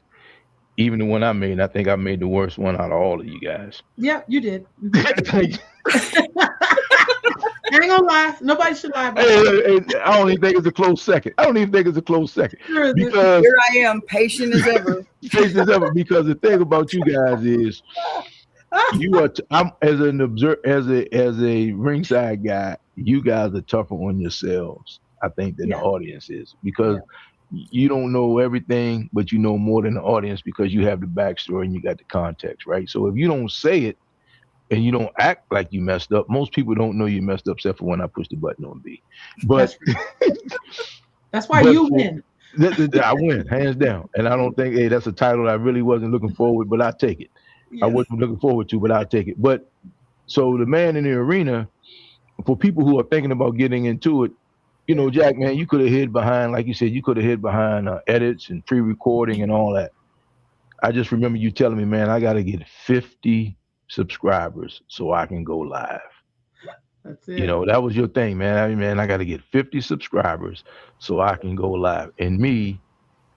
even the one I made, I think I made the worst one out of all of you guys. Yeah, you did. I ain't gonna lie. Nobody should lie about it. Hey, I don't even think it's a close second. Sure is it. Because Here I am, patient as ever. patient ever. Because the thing about you guys is you are. I'm as an observer, as a ringside guy. You guys are tougher on yourselves, I think, than the Yeah. audience is because Yeah. you don't know everything, but you know more than the audience because you have the backstory and you got the context, right? So if you don't say it and you don't act like you messed up, most people don't know you messed up except for when I push the button on B. But That's that's why but you win. I win hands down, and I don't think that's a title I really wasn't looking forward, but I take it. I Yes. wasn't looking forward to, but I'll take it. But so the man in the arena, for people who are thinking about getting into it, Jack, man, you could have hid behind, like you said, you could have hid behind edits and pre-recording and all that. I just remember you telling me, man, I got to get 50 subscribers so I can go live. That's it. That was your thing, man. I got to get 50 subscribers so I can go live. And me,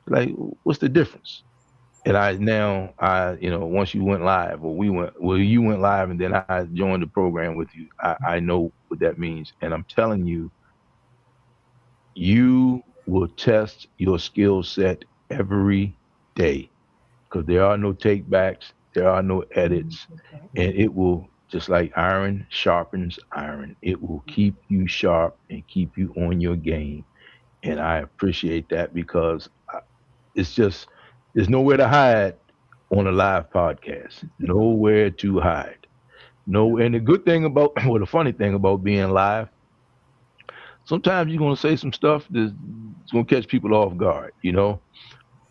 like, what's the difference? And once you went live, you went live, and then I joined the program with you. I know what that means, and I'm telling you, you will test your skill set every day because there are no takebacks, there are no edits, and it will just like iron sharpens iron. It will keep you sharp and keep you on your game, and I appreciate that because it's just there's nowhere to hide on a live podcast. Nowhere to hide. No, and the good thing about, well, the funny thing about being live, sometimes you're gonna say some stuff that's gonna catch people off guard.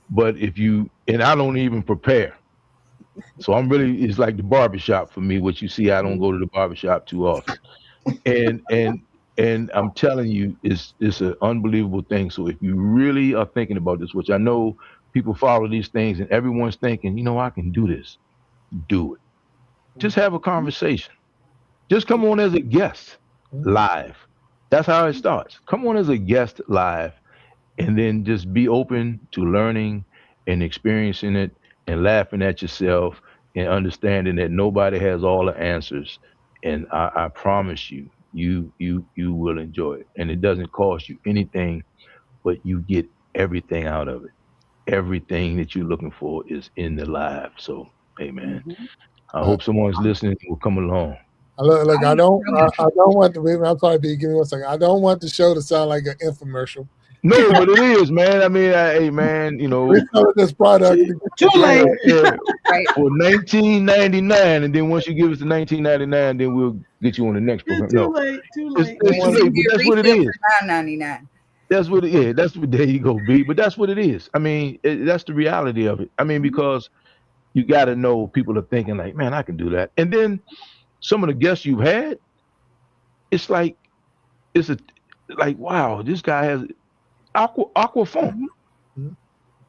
But and I don't even prepare. So it's like the barbershop for me, which you see, I don't go to the barbershop too often. And I'm telling you, it's an unbelievable thing. So if you really are thinking about this, which I know people follow these things and everyone's thinking, I can do this. Do it. Just have a conversation. Just come on as a guest live. That's how it starts. Come on as a guest live and then just be open to learning and experiencing it and laughing at yourself and understanding that nobody has all the answers. And I promise you, you will enjoy it. And it doesn't cost you anything, but you get everything out of it. Everything that you're looking for is in the live. So, hey man, I Uh, hope someone's listening and will come along. look, I don't want to. I'm sorry, B. Give me 1 second. I don't want the show to sound like an infomercial. No, but it is, man. I mean, hey, man, We sell this product. Too late. Right. for $19.99, and then once you give us the $19.99, then we'll get you on the next program. Too No, late. Too it's, late. it's too late, but that's what it is. $9.99. That's what it is. That's what there you go, B. But that's what it is. I mean, that's the reality of it. I mean, because you got to know people are thinking like, man, I can do that. And then some of the guests you've had, it's like wow, this guy has aqua phone.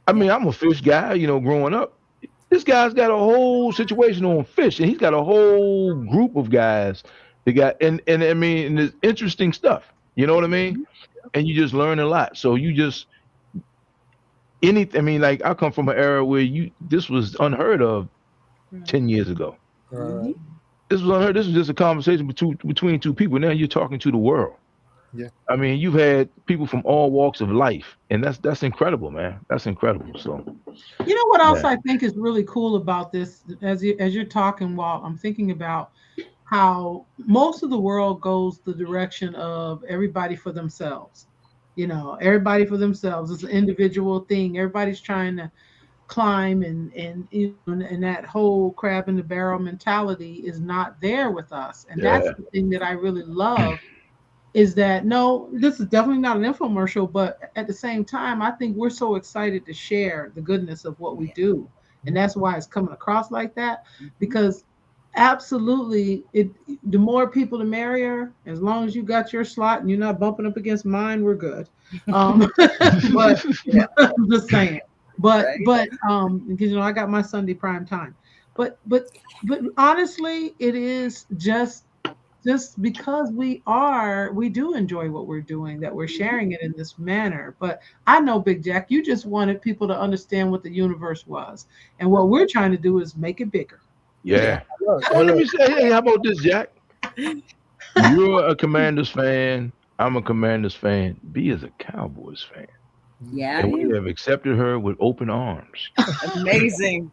I mean, I'm a fish guy, growing up. This guy's got a whole situation on fish, and he's got a whole group of guys that got and I mean, and it's interesting stuff. You know what I mean? And you just learn a lot. So you just I mean, like I come from an era where this was unheard of 10 years ago. Right. This was unheard. This was just a conversation between two people. Now you're talking to the world. Yeah. I mean, you've had people from all walks of life, and that's incredible, man. That's incredible. So, You know what else yeah, I think is really cool about this? As you're talking, while I'm thinking about how most of the world goes the direction of everybody for themselves. Everybody for themselves. It's an individual thing. Everybody's trying to climb, and that whole crab in the barrel mentality is not there with us. And that's yeah, the thing that I really love, is that, no, this is definitely not an infomercial, but at the same time, I think we're so excited to share the goodness of what we Yeah. do. And that's why it's coming across like that, Mhm. because absolutely, the more people the merrier. As long as you got your slot and you're not bumping up against mine, we're good. But Yeah. I'm just saying. But Right. but because I got my Sunday prime time. But honestly, it is just because we do enjoy what we're doing, that we're sharing it in this manner. But I know, Big Jack, you just wanted people to understand what the universe was, and what we're trying to do is make it bigger. Yeah. yeah. Look, Well, and let look, me say, hey, how about this, Jack? You're a Commanders fan. I'm a Commanders fan. B is a Cowboys fan, Yeah, and I we am. have accepted her with open arms. Amazing.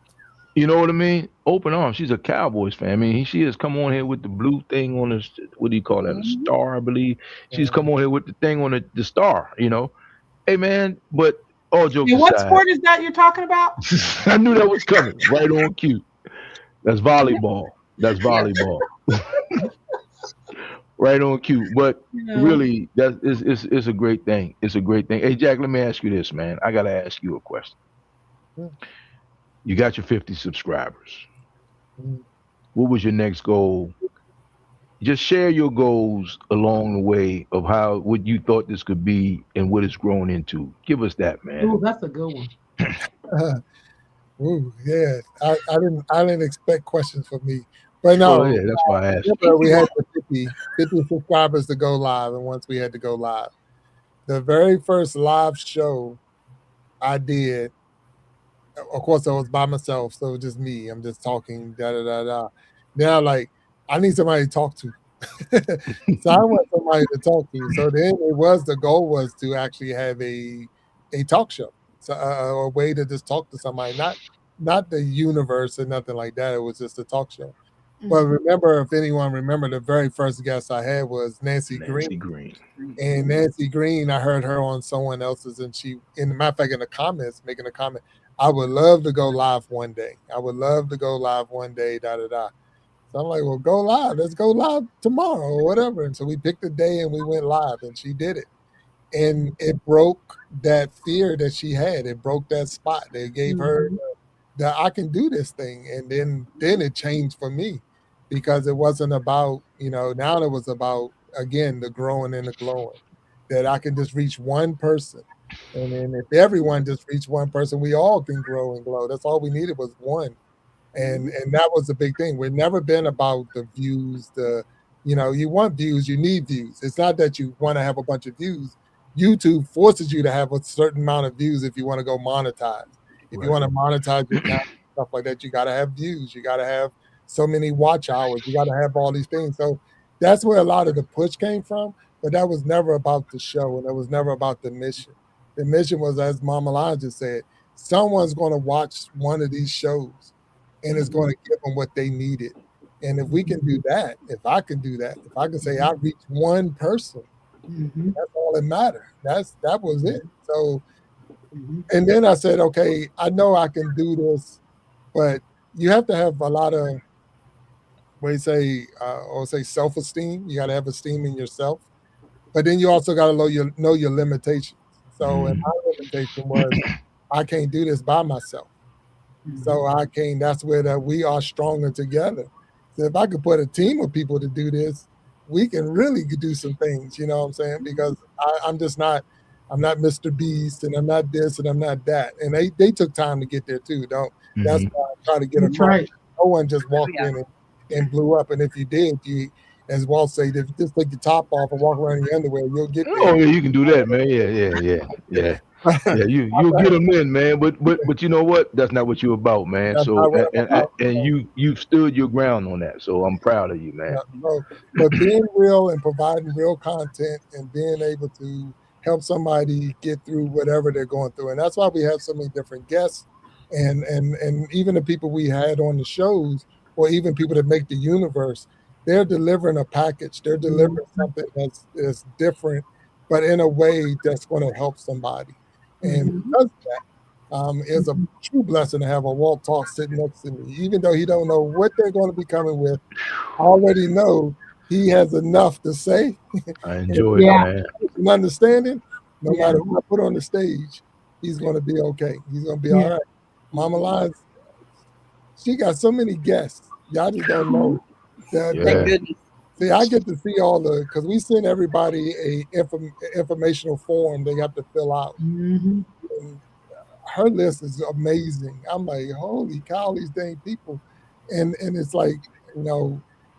You know what I mean? Open arms. She's a Cowboys fan. I mean, she has come on here with the blue thing on the, what do you call that? A Mhm. star, I believe. She's come on here with the thing on the star. Hey man. But all jokes And what aside, sport is that you're talking about? I knew that was coming. Right on cue. That's volleyball. That's Yep. volleyball. Right on cue. But You know, really, that is a great thing. It's a great thing. Hey Jack, let me ask you this, man. I gotta ask you a question. You got your 50 subscribers. What was your next goal? Just share your goals along the way of how what you thought this could be and what it's grown into. Give us that, man. oh, that's a good one. ooh, yeah. I didn't expect questions from me, but Well, no. yeah, that's why I asked you. Remember, we had the 50 subscribers to go live, and once we had to go live, the very first live show I did, of course, I was by myself, so it was just me. I'm just talking, da da da da. Now, like, I need somebody to talk to. So I want somebody to talk to. So then the goal was to actually have a talk show, so a way to just talk to somebody, not the universe or nothing like that. It was just a talk show. But remember, if anyone remember, the very first guest I had was Nancy Nancy Green. Green. And Nancy Green, I heard her on someone else's, and she, in the matter of fact, in the comments, making a comment, I would love to go live one day. I would love to go live one day, da da da. So I'm like, well, go live. Let's go live tomorrow or whatever. And so we picked a day and we went live, and she did it. And it broke that fear that she had. It broke that spot. They gave her that I can do this thing. And then it changed for me, because it wasn't about, now it was about, again, the growing and the glowing, that I can just reach one person. And then if everyone just reach one person, we all can grow and glow. That's all we needed was one. And that was the big thing. We've never been about the views, you want views, you need views. It's not that you want to have a bunch of views. YouTube forces you to have a certain amount of views if you want to go monetize. If you Right. want to monetize your content, stuff like that, you got to have views. You got to have so many watch hours. You got to have all these things. So that's where a lot of the push came from. But that was never about the show, and it was never about the mission. The mission was, as Mama Lon just said, someone's going to watch one of these shows and it's going to give them what they needed. And if we can do that, if I can do that, if I can say I reached one person, that's all that mattered. That was it. So, and then I said, okay, I know I can do this, but you have to have a lot of, what you say, or say self-esteem. You got to have esteem in yourself, but then you also got to know your limitations. So, and Mm. my limitation was I can't do this by myself. So that's where that we are stronger together. So if I could put a team of people to do this, we can really do some things, you know what I'm saying? Because I'm not Mr. Beast, and I'm not this, and I'm not that. And they took time to get there too. That's Mhm. why I try to get That's across. right. No one just Oh, walked yeah. in and blew up. And if you did, as Walt said, if you just take your top off and walk around in your underwear, you'll get there. Oh yeah, you can do that, man. Yeah, yeah, yeah, yeah. Yeah, you'll get them in, man. But you know what? That's not what you're about, man. That's So not what I'm about. and you've stood your ground on that. So I'm proud of you, man. But being real and providing real content and being able to help somebody get through whatever they're going through, and that's why we have so many different guests, and even the people we had on the shows, or even people that make the universe, they're delivering a package. They're delivering something that's different, but in a way that's going to help somebody. And because of that, it's a true blessing to have a Walt Talk sitting next to me, even though he don't know what they're going to be coming with. I already know he has enough to say. I enjoy it, man. And understanding, no matter who I put on the stage, he's going to be okay. He's going to be all right. Mama Lions, she got so many guests. Y'all just don't know. Thank goodness. See, I get to see all the, because we send everybody a informational form they have to fill out. And her list is amazing. I'm like, holy cow, these dang people. And it's like,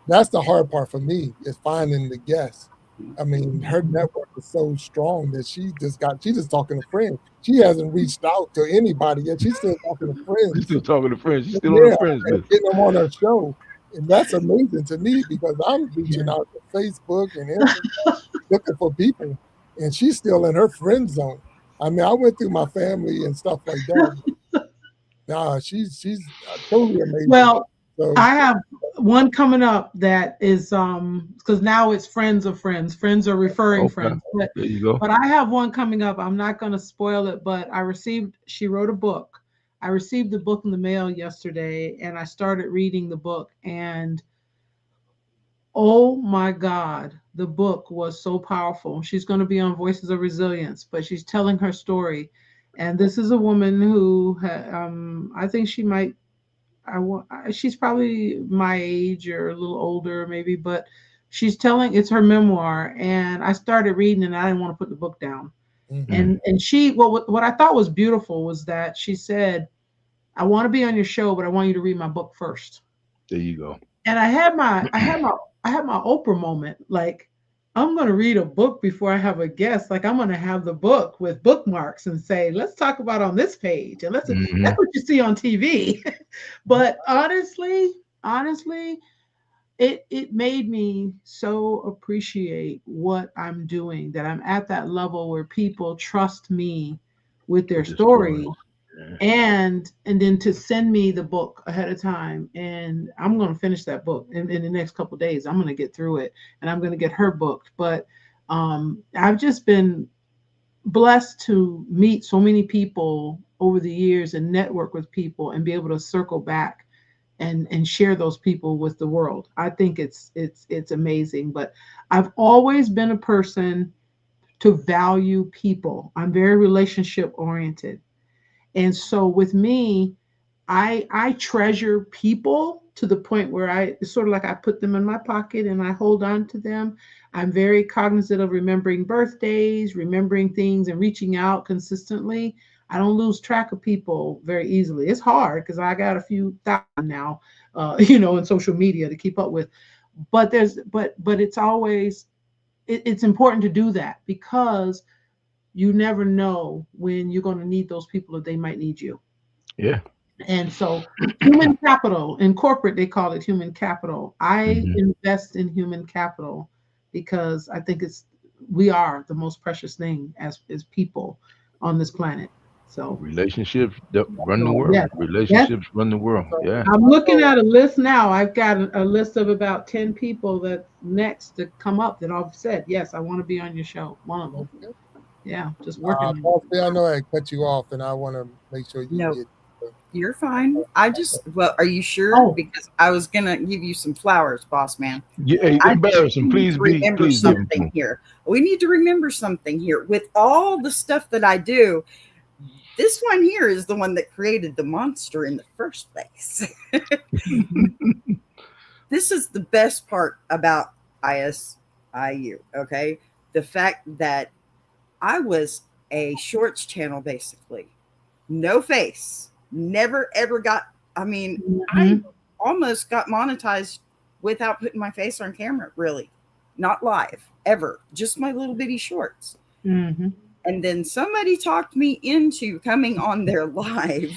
that's the hard part for me, is finding the guests. I mean, her network is so strong that she's just talking to friends. She hasn't reached out to anybody yet. She's still talking to friends. She's still talking to friends. She's still on her friends list. Getting them on her show. And that's amazing to me, because I'm reaching out to Facebook and Instagram looking for people, and she's still in her friend zone. I mean, I went through my family and stuff like that. Nah, she's totally amazing. Well, so, I have one coming up that is because now it's friends of friends. Friends are referring friends. But, there you go. But I have one coming up. I'm not going to spoil it, but she wrote a book. I received the book in the mail yesterday, and I started reading the book, and oh my God, the book was so powerful. She's going to be on Voices of Resilience, but she's telling her story. And this is a woman who, I think she might, she's probably my age or a little older maybe, but it's her memoir. And I started reading, and I didn't want to put the book down. And she, what I thought was beautiful was that she said, I want to be on your show, but I want you to read my book first. There you go. And I had my Oprah moment. Like, I'm going to read a book before I have a guest. Like, I'm going to have the book with bookmarks and say, let's talk about on this page. And that's what you see on TV. But honestly, it made me so appreciate what I'm doing, that I'm at that level where people trust me with their story. And then to send me the book ahead of time, and I'm going to finish that book in the next couple of days. I'm going to get through it, and I'm going to get her booked. But I've just been blessed to meet so many people over the years and network with people and be able to circle back and share those people with the world. I think it's amazing. But I've always been a person to value people. I'm very relationship oriented. And so with me, I treasure people to the point where it's sort of like I put them in my pocket and I hold on to them. I'm very cognizant of remembering birthdays, remembering things, and reaching out consistently. I don't lose track of people very easily. It's hard because I got a few thousand now, in social media to keep up with. But it's always, it's important to do that, because you never know when you're going to need those people, or they might need you. Yeah. And so human capital, in corporate, they call it human capital. I invest in human capital because I think we are the most precious thing as people on this planet. So relationships run the world. Yeah. Relationships run the world. Yeah. I'm looking at a list now. I've got a list of about 10 people that's next to come up that I've said, yes, I want to be on your show. One of them. Yeah, just working. I know I cut you off, and I want to make sure you get. You're fine. Are you sure? Oh. Because I was gonna give you some flowers, boss man. Yeah, embarrassing. Please remember something here. We need to remember something here. With all the stuff that I do, this one here is the one that created the monster in the first place. This is the best part about ISIU. Okay, the fact that I was a shorts channel, basically. No face. Never, ever got, I almost got monetized without putting my face on camera, really. Not live, ever. Just my little bitty shorts. And then somebody talked me into coming on their live.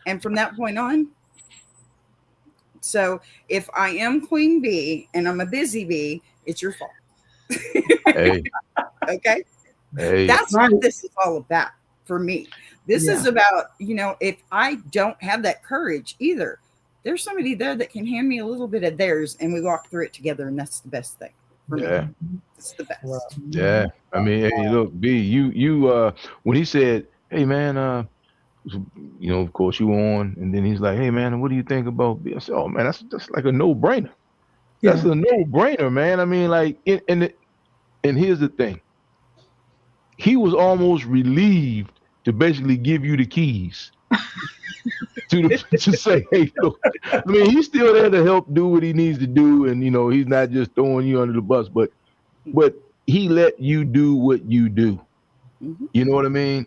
And from that point on, so if I am Queen Bee and I'm a busy bee, it's your fault. Hey, Okay. hey, That's Right. what this is all about for me. This is Yeah. about, if I don't have that courage either, there's somebody there that can hand me a little bit of theirs and we walk through it together. And that's the best thing for me. yeah, It's the best. Wow. yeah. I mean, hey, look, B, when he said, "Hey, man, of course you on," and then he's like, "Hey, man, what do you think about B?" I said, "Oh, man, that's like a no-brainer. That's Yeah. a no-brainer, man. I mean, like, and here's the thing. He was almost relieved to basically give you the keys to say, hey, look, I mean, he's still there to help do what he needs to do, and he's not just throwing you under the bus, but he let you do what you do. Mm-hmm. You know what I mean?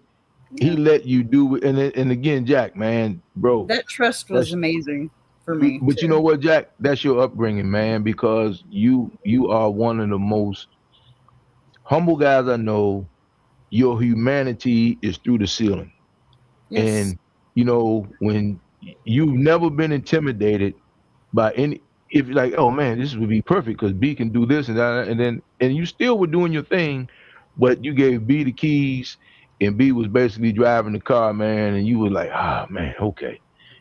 Yeah. He let you do it, and again, Jack, man, bro, That trust was that's amazing for me but you too. know what, Jack? That's your upbringing, man, because you are one of the most humble guys I know. Your humanity is through the ceiling. Yes. And when you've never been intimidated by any, if you're like, oh man, this would be perfect because B can do this and that, and you still were doing your thing, but you gave B the keys and B was basically driving the car, man, and you were like, ah man, okay.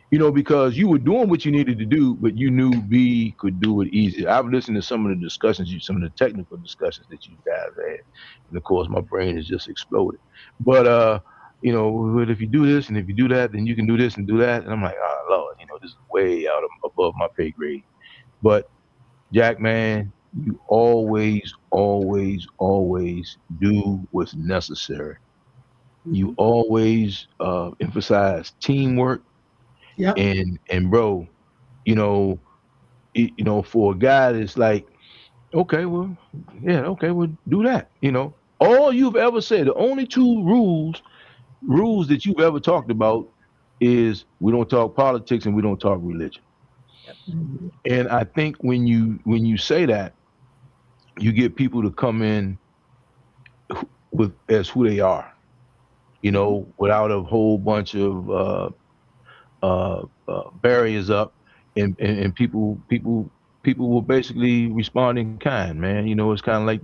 Because you were doing what you needed to do, but you knew B could do it easy. I've listened to some of the discussions, some of the technical discussions that you guys had, and of course, my brain has just exploded. But but if you do this and if you do that, then you can do this and do that. And I'm like, oh Lord, this is way out above my pay grade. But Jack, man, you always, always, always do what's necessary. You Mm-hmm. always emphasize teamwork Yep. and bro, you know, for a guy that's like, okay, well, yeah, okay, well, do that. All you've ever said, the only two rules that you've ever talked about is we don't talk politics and we don't talk religion. Yep. Mhm. And I think when you say that, you get people to come in with as who they are, Mm-hmm. without a whole bunch of barriers up, and people will basically respond in kind, man. It's kind of like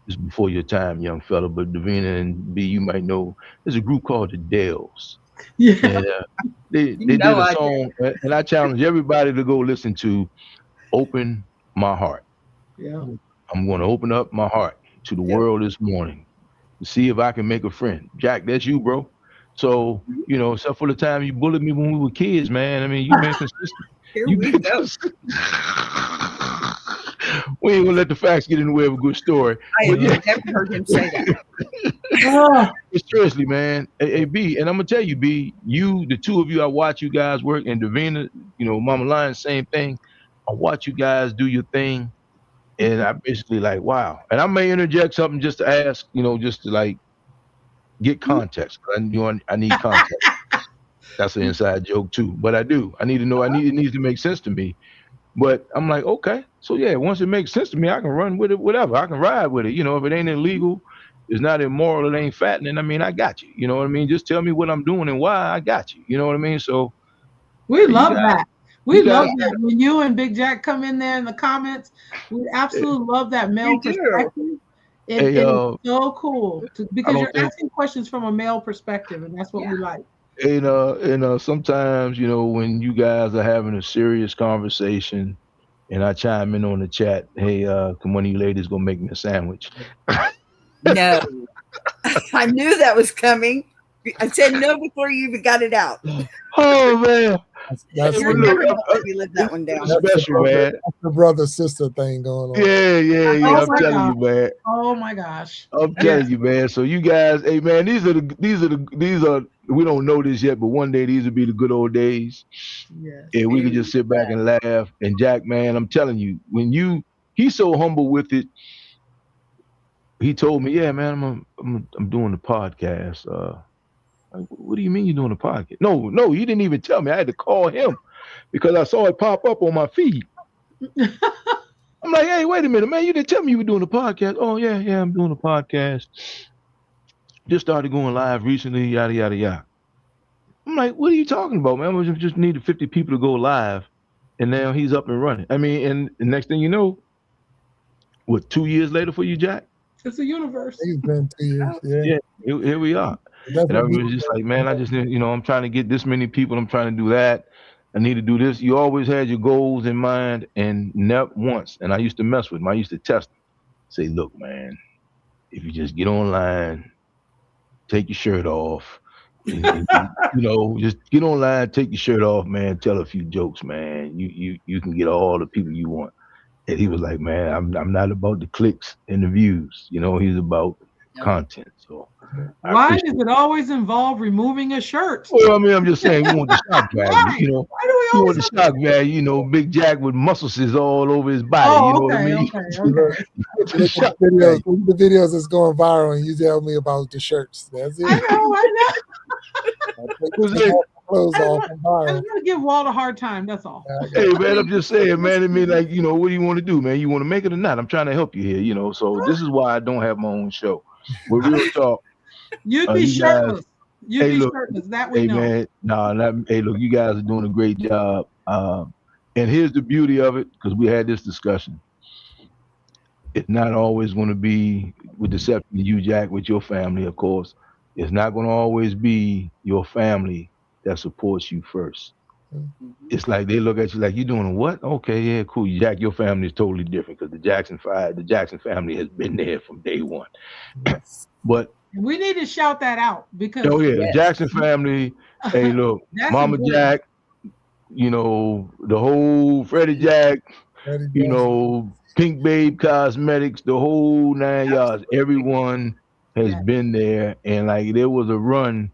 it's before your time, young fella, but Davina and B, you might know there's a group called the Dells, Yeah. and they You did know a I do. song, and I challenge everybody to go listen to "Open My Heart." Yeah. I'm going to open up my heart to the Yep. world this morning to see if I can make a friend. Jack, that's you, bro. So, except for the time you bullied me when we were kids, man. I mean, you've been consistent. Here You've we been go. consistent. We ain't gonna let the facts get in the way of a good story. I But have yeah, never heard him say that. Oh, seriously, man. Hey, B, and I'm gonna tell you, B, the two of you, I watch you guys work, and Davina, Mama Lion, same thing. I watch you guys do your thing, and I basically like, wow. And I may interject something just to ask, just to like get context. I need context. That's an inside joke too, but I do. I need to know. It needs to make sense to me. But I'm like, okay, so yeah, once it makes sense to me, I can run with it, whatever. I can ride with it. If it ain't illegal, it's not immoral, it ain't fattening. I mean, I got you. You know what I mean? Just tell me what I'm doing and why. I got you. You know what I mean? So we you love guys, that. you We love guys, that when you and Big Jack come in there in the comments. We absolutely love that male We do. perspective. It hey, is so cool I because don't you're think. asking questions from a male perspective, and that's what Yeah. we like. And sometimes when you guys are having a serious conversation, and I chime in on the chat, hey, can one of you ladies go make me a sandwich? No. I knew that was coming. I said no before you even got it out. Oh man, That's hey, You're but the, look, never gonna let me live that one it's down. special, man. that's the brother sister thing going on. Yeah, yeah, yeah. Oh I'm my telling gosh. you, man. Oh my gosh. I'm Yes. telling you, man. So you guys, hey man, these are we don't know this yet, but one day these will be the good old days, Yes. and we can Amen. just sit back and laugh. And Jack, man, I'm telling you, he's so humble with it. He told me, yeah, man, I'm doing the podcast. Like, what do you mean you're doing a podcast? No, no, he didn't even tell me. I had to call him because I saw it pop up on my feed. I'm like, hey, wait a minute, man, you didn't tell me you were doing a podcast. Oh yeah, yeah, I'm doing a podcast. just started going live recently, yada yada yada. I'm like, what are you talking about, man? We just needed 50 people to go live, and now he's up and running. I mean, and the next thing you know, what 2 years later for you, Jack? It's a universe. It's been 2 years. Yeah, Yeah, here we are. that's And I what we. was just like, man, I just need, I'm trying to get this many people. I'm trying to do that. I need to do this. You always had your goals in mind, and never once. And I used to mess with them. I used to test them. Say, look, man, if you just get online, take your shirt off, just get online, take your shirt off, man. Tell a few jokes, man. You can get all the people you want. And he was like, man, I'm not about the clicks and the views. He's about content. So I Why appreciate does it always involve removing a shirt? Well, I mean, I'm just saying, we want the shock value. Why? Why do we We always want the have shock value. Big Jack with muscles all over his body. You Oh, know what I okay, mean? okay. The Look at shock the videos. value. Look at the videos that's going viral, and you tell me about the shirts. That's it. I know. Was Take it? all the clothes I off and just viral. want to give Walt a hard time. That's all. Hey, man, I'm just saying, man. I mean, like, what do you want to do, man? You want to make it or not? I'm trying to help you here. So this is why I don't have my own show. But real talk, You'd be you guys. shirtless. You'd Hey, be look. shirtless. That we Hey, know. man. Hey, look, you guys are doing a great job. And here's the beauty of it, because we had this discussion. It's not always going to be, with the exception of you, Jack, with your family, of course. It's not going to always be your family that supports you first. It's like they look at you like, you doing what? Okay, yeah, cool. Jack, your family is totally different because the Jackson family has been there from day one. But We need to shout that out because oh yeah, the Yes. Jackson family. Hey, look, that's Mama important. Jack, the whole Freddie Jack, Freddie Jackson. Pink Babe Cosmetics, the whole 9 yards. Everyone has Yeah. been there, and like there was a run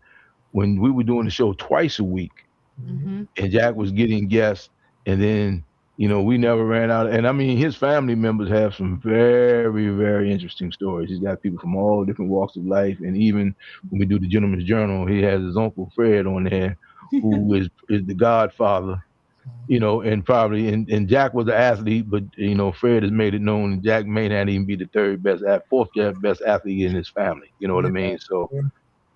when we were doing the show twice a week, Mhm. and Jack was getting guests, and then we never ran out. And I mean, his family members have some very, very interesting stories. He's got people from all different walks of life, and even when we do the Gentleman's Journal, he has his uncle Fred on there, who is the godfather. And probably and Jack was an athlete, but Fred has made it known Jack may not even be the fourth best athlete in his family. You know what I Yeah. mean? So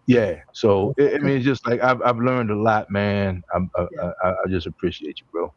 yeah. So I mean, it's just like I've learned a lot, man. I just appreciate you, bro.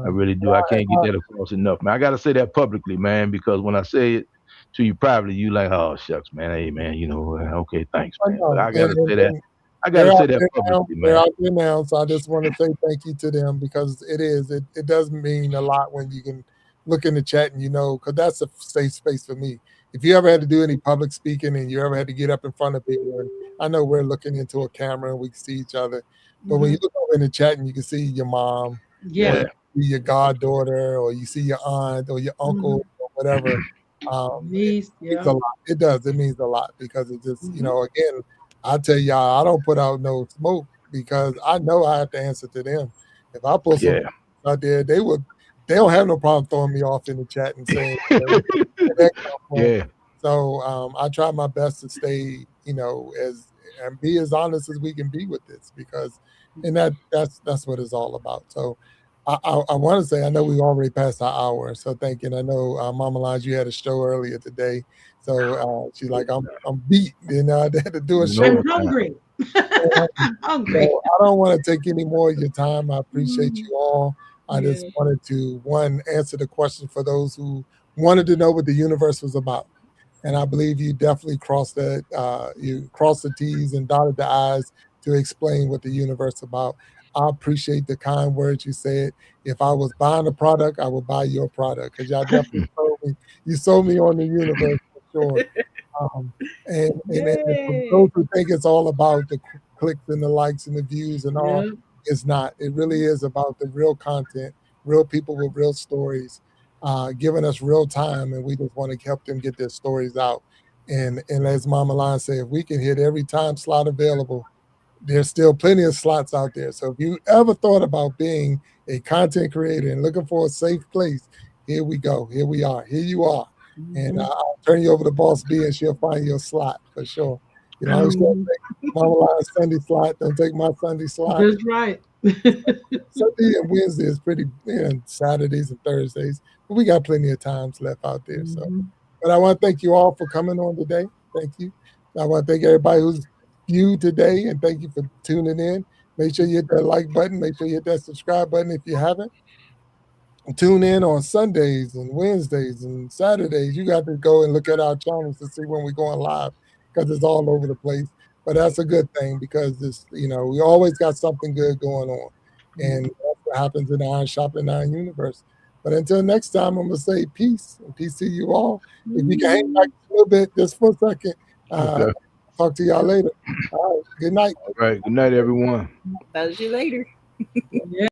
I really do. I can't get that across enough, man. I gotta say that publicly, man, because when I say it to you privately, you like, oh shucks, man. Hey, man, okay, thanks, I man. But know. I gotta say that. And I they're gotta say out that there now. publicly, They're man. out there now. So I just want to say thank you to them because it does mean a lot when you can look in the chat and because that's a safe space for me. If you ever had to do any public speaking and you ever had to get up in front of people, and I know we're looking into a camera and we can see each other, but when you look over in the chat and you can see your mom, Yeah. or you see your goddaughter, or you see your aunt or your uncle or whatever, Niece, it means a lot. It does. It means a lot because it just, again, I tell y'all, I don't put out no smoke because I know I have to answer to them. If I put some out there, they don't have no problem throwing me off in the chat and saying, where that come from? Yeah. So I try my best to stay, and be as honest as we can be with this because, and that's what it's all about. So I want to say, I know we already passed our hour, so thank you. And I know Mama Lodge, you had a show earlier today, so she's like, I'm beat, I had to do a show. I'm hungry. I'm hungry. So I don't want to take any more of your time. I appreciate you all. I just wanted to answer the question for those who wanted to know what the universe was about. And I believe you definitely crossed that. You crossed the T's and dotted the I's to explain what the universe is about. I appreciate the kind words you said. If I was buying a product, I would buy your product because y'all definitely sold me. You sold me on the universe for sure. And for those who think it's all about the clicks and the likes and the views and all, it's not. It really is about the real content, real people with real stories, giving us real time, and we just want to help them get their stories out. And as Mama Lon said, if we can hit every time slot available, there's still plenty of slots out there. So if you ever thought about being a content creator and looking for a safe place, here we go. Here we are. Here you are. And I'll turn you over to Boss B and she'll find your slot for sure. Long as you don't take Mama Lion's Sunday slot, don't take my Sunday slot. That's right. Sunday and Wednesday is pretty, Saturdays and Thursdays, but we got plenty of times left out there. So, but I want to thank you all for coming on today. Thank you. I want to thank everybody who's viewed today, and thank you for tuning in. Make sure you hit that like button. Make sure you hit that subscribe button if you haven't. Tune in on Sundays and Wednesdays and Saturdays. You got to go and look at our channels to see when we're going live, because it's all over the place. But that's a good thing, because this, we always got something good going on, and that's what happens in the Iron Sharpening Iron Universe. But until next time, I'm gonna say peace, and peace to you all. If you can hang back a little bit just for a second, Okay. talk to y'all later. All right, good night. All right. Good night, everyone. Buzz you later. Yeah.